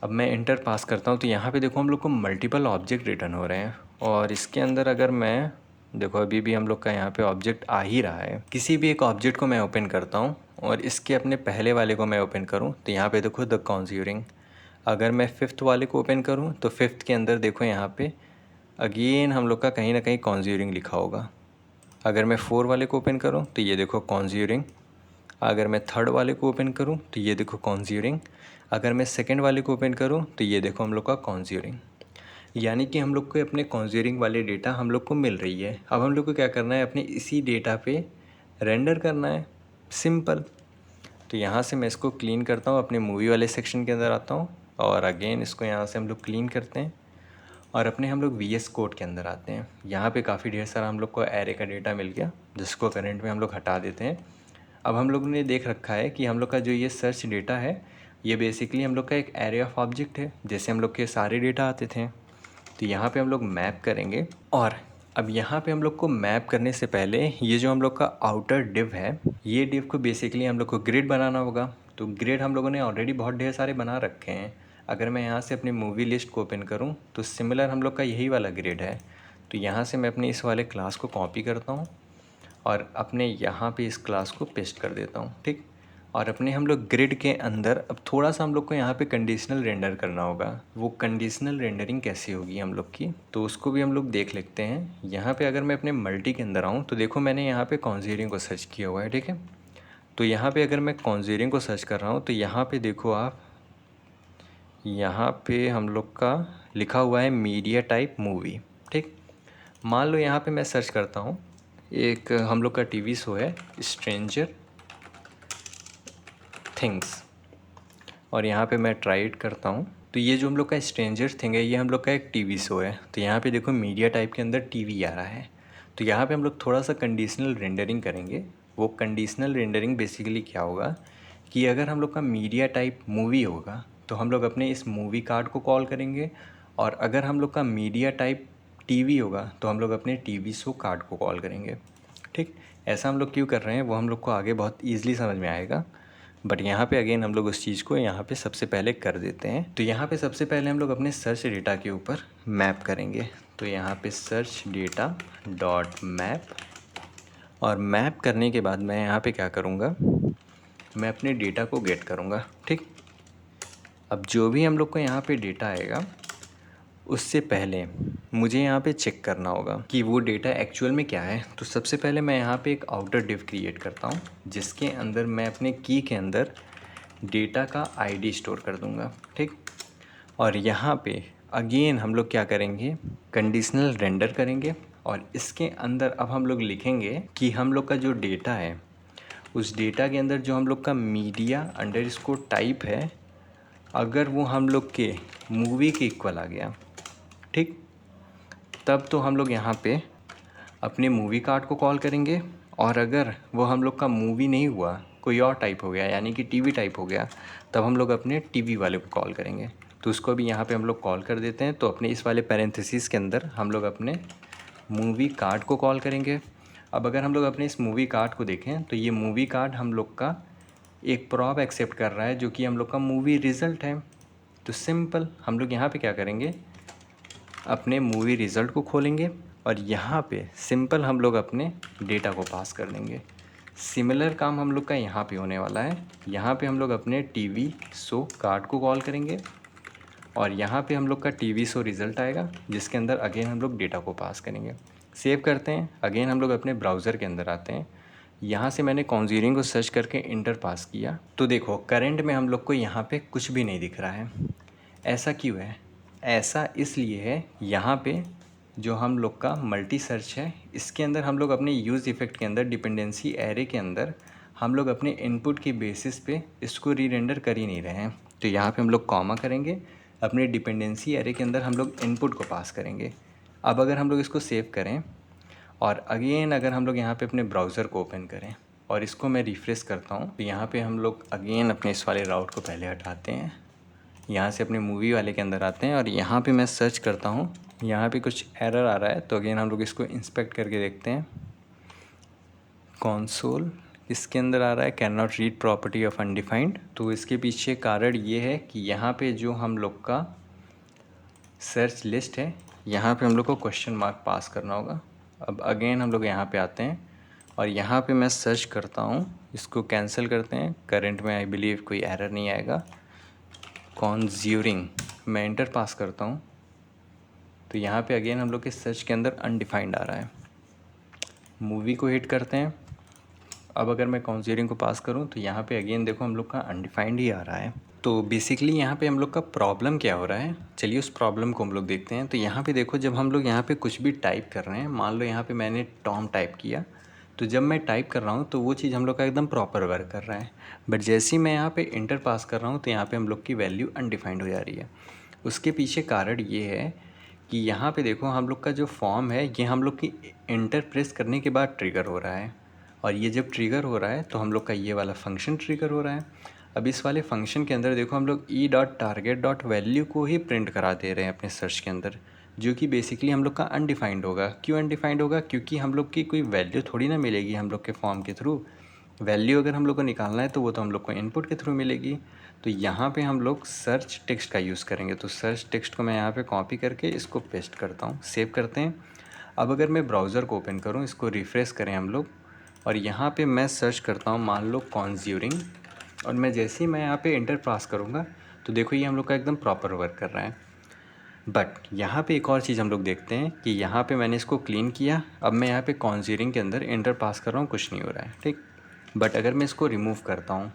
अब मैं इंटर पास करता हूँ तो यहाँ पे देखो हम लोग को मल्टीपल ऑब्जेक्ट रिटर्न हो रहे हैं और इसके अंदर अगर मैं देखो अभी भी हम लोग का यहाँ पे ऑब्जेक्ट आ ही रहा है। किसी भी एक ऑब्जेक्ट को मैं ओपन करता हूँ और इसके अपने पहले वाले को मैं ओपन करूँ तो यहाँ पे देखो द कॉन्ज्यूरिंग। अगर मैं फिफ्थ वाले को ओपन करूँ तो फिफ्थ के अंदर देखो यहाँ पे अगेन हम लोग का कहीं ना कहीं कॉन्ज्यूरिंग लिखा होगा। अगर मैं 4 वाले को ओपन करूँ तो ये देखो कॉन्ज्यूरिंग। अगर मैं थर्ड वाले को ओपन करूँ तो ये देखो कॉन्ज्यूरिंग। अगर मैं सेकंड वाले को ओपन करूँ तो ये देखो हम लोग का कॉन्ज्यूरिंग। यानी कि हम लोग को अपने कॉन्ज्यूरिंग वाले डेटा हम लोग को मिल रही है। अब हम लोग को क्या करना है, अपने इसी डेटा पे रेंडर करना है, सिंपल। तो यहाँ से मैं इसको क्लीन करता हूँ, अपने मूवी वाले सेक्शन के अंदर आता हूँ और अगेन इसको यहाँ से हम लोग क्लीन करते हैं और अपने हम लोग VS कोड के अंदर आते हैं। यहाँ पे काफ़ी ढेर सारा हम लोग को एरे का डेटा मिल गया, जिसको करंट में हम लोग हटा देते हैं। अब हम लोगों ने देख रखा है कि हम लोग का जो ये सर्च डेटा है ये बेसिकली हम लोग का एक एरे ऑफ ऑब्जेक्ट है, जैसे हम लोग के सारे डेटा आते थे। तो यहाँ पे हम लोग मैप करेंगे और अब यहाँ पे हम लोग को मैप करने से पहले ये जो हम लोग का आउटर डिव है, ये डिव को बेसिकली हम लोग को ग्रिड बनाना होगा। तो ग्रिड हम लोगों ने ऑलरेडी बहुत ढेर सारे बना रखे हैं। अगर मैं यहाँ से अपनी मूवी लिस्ट को ओपन करूँ तो सिमिलर हम लोग का यही वाला ग्रिड है। तो यहाँ से मैं अपने इस वाले क्लास को कॉपी करता हूँ और अपने यहाँ पे इस क्लास को पेस्ट कर देता हूँ। ठीक, और अपने हम लोग ग्रिड के अंदर अब थोड़ा सा हम लोग को यहाँ पे कंडीशनल रेंडर करना होगा। वो कंडीशनल रेंडरिंग कैसी होगी हम लोग की, तो उसको भी हम लोग देख लेते हैं। यहाँ पे अगर मैं अपने मल्टी के अंदर आऊँ तो देखो मैंने यहाँ पे कॉन्ज्यूरिंग को सर्च किया हुआ है, ठीक है। तो यहाँ पे अगर मैं कॉन्ज्यूरिंग को सर्च कर रहा हूँ तो यहाँ पे देखो आप, यहाँ पे हम लोग का लिखा हुआ है मीडिया टाइप मूवी, ठीक। मान लो यहाँ पे मैं सर्च करता हूँ, एक हम लोग का टीवी शो है स्ट्रेंजर थिंग्स, और यहाँ पे मैं ट्राई इट करता हूँ। तो ये जो हम लोग का स्ट्रेंजर थिंग है ये हम लोग का एक टीवी शो है। तो यहाँ पे देखो मीडिया टाइप के अंदर टीवी आ रहा है। तो यहाँ पे हम लोग थोड़ा सा कंडीशनल रेंडरिंग करेंगे। वो कंडीशनल रेंडरिंग बेसिकली क्या होगा कि अगर हम लोग का मीडिया टाइप मूवी होगा तो हम लोग अपने इस मूवी कार्ड को कॉल करेंगे, और अगर हम लोग का मीडिया टाइप टीवी होगा तो हम लोग अपने टीवी शो कार्ड को कॉल करेंगे, ठीक। ऐसा हम लोग क्यों कर रहे हैं वो हम लोग को आगे बहुत ईजिली समझ में आएगा। बट यहाँ पे अगेन हम लोग उस चीज़ को यहाँ पे सबसे पहले कर देते हैं। तो यहाँ पे सबसे पहले हम लोग अपने सर्च डेटा के ऊपर मैप करेंगे। तो यहाँ पे सर्च डेटा डॉट मैप, और मैप करने के बाद मैं यहाँ पे क्या करूँगा, मैं अपने डेटा को गेट करूँगा, ठीक। अब जो भी हम लोग को यहाँ पे डेटा आएगा उससे पहले मुझे यहाँ पे चेक करना होगा कि वो डेटा एक्चुअल में क्या है। तो सबसे पहले मैं यहाँ पे एक आउटर डिव क्रिएट करता हूँ जिसके अंदर मैं अपने की के अंदर डेटा का आईडी स्टोर कर दूँगा, ठीक। और यहाँ पे अगेन हम लोग क्या करेंगे, कंडीशनल रेंडर करेंगे, और इसके अंदर अब हम लोग लिखेंगे कि हम लोग का जो डेटा है उस डेटा के अंदर जो हम लोग का मीडिया अंडरस्कोर टाइप है, अगर वो हम लोग के मूवी के इक्वल आ गया, ठीक, तब तो हम लोग यहाँ पे अपने मूवी कार्ड को कॉल करेंगे। और अगर वो हम लोग का मूवी नहीं हुआ, कोई और टाइप हो गया यानी कि टीवी टाइप हो गया, तब हम लोग अपने टीवी वाले को कॉल करेंगे। तो उसको भी यहाँ पे हम लोग कॉल कर देते हैं। तो अपने इस वाले पैरेंथेसिस के अंदर हम लोग अपने मूवी कार्ड को कॉल करेंगे। अब अगर हम लोग अपने इस मूवी कार्ड को देखें तो ये मूवी कार्ड हम लोग का एक प्रॉप एक्सेप्ट कर रहा है जो कि हम लोग का मूवी रिज़ल्ट है। तो सिंपल हम लोग यहाँ पे क्या करेंगे, अपने मूवी रिज़ल्ट को खोलेंगे और यहाँ पे सिंपल हम लोग अपने डेटा को पास कर देंगे। सिमिलर काम हम लोग का यहाँ पे होने वाला है। यहाँ पे हम लोग अपने टीवी शो कार्ड को कॉल करेंगे और यहाँ पे हम लोग का टीवी शो रिज़ल्ट आएगा जिसके अंदर अगेन हम लोग डेटा को पास करेंगे। सेव करते हैं। अगेन हम लोग अपने ब्राउज़र के अंदर आते हैं। यहाँ से मैंने कॉन्ज्यूरिंग को सर्च करके इंटर पास किया तो देखो करंट में हम लोग को यहाँ पे कुछ भी नहीं दिख रहा है। ऐसा क्यों है? ऐसा इसलिए है, यहाँ पे जो हम लोग का मल्टी सर्च है इसके अंदर हम लोग अपने यूज़ इफ़ेक्ट के अंदर डिपेंडेंसी एरे के अंदर हम लोग अपने इनपुट की बेसिस पे इसको री रेंडर कर ही नहीं रहे हैं। तो यहाँ पे हम लोग कॉमा करेंगे, अपने डिपेंडेंसी एरे के अंदर हम लोग इनपुट को पास करेंगे। अब अगर हम लोग इसको सेव करें और अगेन अगर हम लोग यहाँ पे अपने ब्राउज़र को ओपन करें और इसको मैं रिफ़्रेश करता हूँ तो यहाँ पे हम लोग अगेन अपने इस वाले राउट को पहले हटाते हैं, यहाँ से अपने मूवी वाले के अंदर आते हैं और यहाँ पे मैं सर्च करता हूँ। यहाँ पे कुछ एरर आ रहा है तो अगेन हम लोग इसको इंस्पेक्ट करके देखते हैं। कंसोल इसके अंदर आ रहा है can not read property of undefined. तो इसके पीछे कारण ये है कि यहाँ पे जो हम लोग का सर्च लिस्ट है यहाँ पे हम लोग को क्वेश्चन मार्क पास करना होगा। अब अगेन हम लोग यहाँ पे आते हैं और यहाँ पे मैं सर्च करता हूँ, इसको कैंसिल करते हैं। करंट में आई बिलीव कोई एरर नहीं आएगा। कॉन्ज्यूरिंग मैं इंटर पास करता हूँ तो यहाँ पे अगेन हम लोग के सर्च के अंदर अनडिफाइंड आ रहा है। मूवी को हिट करते हैं। अब अगर मैं कॉन्ज्यूरिंग को पास करूँ तो यहाँ पे अगेन देखो हम लोग का अनडिफाइंड ही आ रहा है। तो बेसिकली यहाँ पे हम लोग का प्रॉब्लम क्या हो रहा है, चलिए उस प्रॉब्लम को हम लोग देखते हैं। तो यहाँ पे देखो जब हम लोग यहाँ पे कुछ भी टाइप कर रहे हैं, मान लो यहाँ पे मैंने टॉम टाइप किया, तो जब मैं टाइप कर रहा हूँ तो वो चीज़ हम लोग का एकदम प्रॉपर वर्क कर रहा है। बट जैसे ही मैं यहाँ पे इंटर पास कर रहा हूँ तो यहाँ पे हम लोग की वैल्यू अनडिफाइंड हो जा रही है। उसके पीछे कारण ये है कि यहाँ पे देखो हम लोग का जो फॉर्म है ये हम लोग की इंटर प्रेस करने के बाद ट्रिगर हो रहा है, और ये जब ट्रिगर हो रहा है तो हम लोग का ये वाला फंक्शन ट्रिगर हो रहा है। अब इस वाले फंक्शन के अंदर देखो हम लोग e.target.value को ही प्रिंट करा दे रहे हैं अपने सर्च के अंदर, जो कि बेसिकली हम लोग का अनडिफाइंड होगा। क्यों अनडिफाइंड होगा? क्योंकि हम लोग की कोई वैल्यू थोड़ी ना मिलेगी हम लोग के फॉर्म के थ्रू। वैल्यू अगर हम लोग को निकालना है तो वो तो हम लोग को इनपुट के थ्रू मिलेगी। तो यहाँ पे हम लोग सर्च टेक्स्ट का यूज़ करेंगे। तो सर्च टेक्स्ट को मैं यहाँ पे कॉपी करके इसको पेस्ट करता हूँ। सेव करते हैं। अब अगर मैं ब्राउज़र को ओपन करूँ, इसको रिफ़्रेश करें हम लोग, और यहाँ पे मैं सर्च करता हूँ मान लो कॉन्ज्यूरिंग और मैं जैसे ही मैं यहाँ पे एंटर पास करूँगा तो देखो ये हम लोग का एकदम प्रॉपर वर्क कर रहा है। बट यहाँ पे एक और चीज़ हम लोग देखते हैं कि यहाँ पे मैंने इसको क्लीन किया, अब मैं यहाँ पे कॉन्ज्यूरिंग के अंदर एंटर पास कर रहा हूँ, कुछ नहीं हो रहा है, ठीक। बट अगर मैं इसको रिमूव करता हूँ,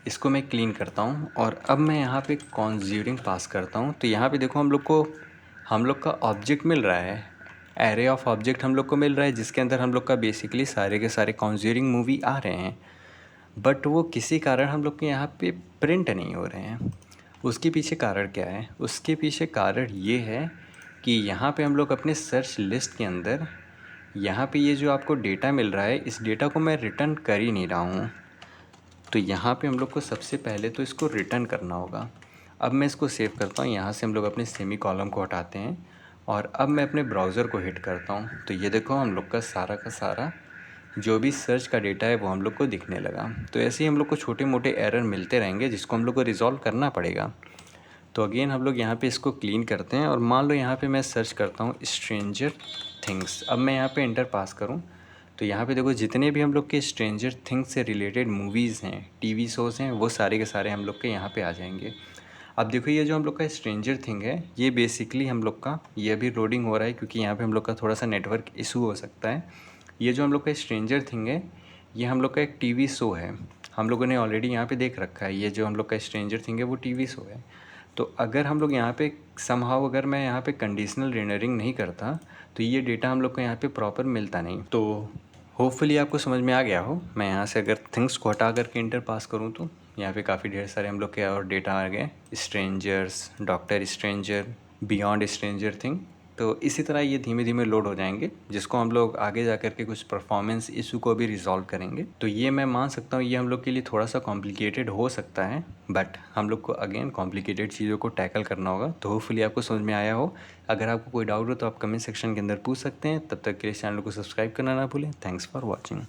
इसको मैं क्लीन करता हूँ और अब मैं यहाँ पे कॉन्ज्यूरिंग पास करता हूँ, तो यहाँ पे देखो हम लोग का ऑब्जेक्ट मिल रहा है, एरे ऑफ ऑब्जेक्ट हम लोग को मिल रहा है, जिसके अंदर हम लोग का बेसिकली सारे के सारे कॉन्ज्यूरिंग मूवी आ रहे हैं। बट वो किसी कारण हम लोग के यहाँ पे प्रिंट नहीं हो रहे हैं। उसके पीछे कारण क्या है? उसके पीछे कारण ये है कि यहाँ पे हम लोग अपने सर्च लिस्ट के अंदर यहाँ पे ये जो आपको डेटा मिल रहा है, इस डेटा को मैं रिटर्न कर ही नहीं रहा हूँ। तो यहाँ पे हम लोग को सबसे पहले तो इसको रिटर्न करना होगा। अब मैं इसको सेव करता हूँ, यहाँ से हम लोग अपने सेमी कॉलम को हटाते हैं और अब मैं अपने ब्राउज़र को हिट करता हूँ। तो ये देखो हम लोग का सारा जो भी सर्च का डेटा है वो हम लोग को दिखने लगा। तो ऐसे ही हम लोग को छोटे मोटे एरर मिलते रहेंगे जिसको हम लोग को रिज़ॉल्व करना पड़ेगा। तो अगेन हम लोग यहाँ पे इसको क्लीन करते हैं और मान लो यहाँ पे मैं सर्च करता हूँ स्ट्रेंजर थिंग्स। अब मैं यहाँ पे एंटर पास करूँ तो यहाँ पे देखो जितने भी हम लोग के स्ट्रेंजर थिंग्स से रिलेटेड मूवीज़ हैं, टीवी शोज़ हैं, वो सारे के सारे हम लोग के यहाँ पे आ जाएंगे। अब देखो ये जो हम लोग का स्ट्रेंजर थिंग है, ये बेसिकली हम लोग का ये अभी लोडिंग हो रहा है क्योंकि यहाँ पे हम लोग का थोड़ा सा नेटवर्क इशू हो सकता है। ये जो हम लोग का स्ट्रेंजर थिंग है, ये हम लोग का एक टीवी शो है, हम लोगों ने ऑलरेडी यहाँ पे देख रखा है। ये जो हम लोग का स्ट्रेंजर थिंग है वो टीवी शो है। तो अगर हम लोग यहाँ पे समहाउ अगर मैं यहाँ पे कंडीशनल रेंडरिंग नहीं करता तो ये डेटा हम लोग को यहाँ पे प्रॉपर मिलता नहीं। तो होपफुली आपको समझ में आ गया हो। मैं यहाँ से अगर थिंग्स को हटा करके इंटर पास करूँ तो यहाँ पे काफ़ी ढेर सारे हम लोग के और डेटा आ गए, strangers, doctor stranger, beyond stranger thing. तो इसी तरह ये धीमे धीमे लोड हो जाएंगे, जिसको हम लोग आगे जा कर के कुछ परफॉर्मेंस इशू को भी रिजॉल्व करेंगे। तो ये मैं मान सकता हूँ ये हम लोग के लिए थोड़ा सा कॉम्प्लिकेटेड हो सकता है, बट हम लोग को अगेन कॉम्प्लिकेटेड चीज़ों को टैकल करना होगा। तो होपफुली आपको समझ में आया हो। अगर आपको कोई डाउट हो तो आप कमेंट सेक्शन के अंदर पूछ सकते हैं। तब तक के लिए चैनल को सब्सक्राइब करना ना भूलें। Thanks for watching.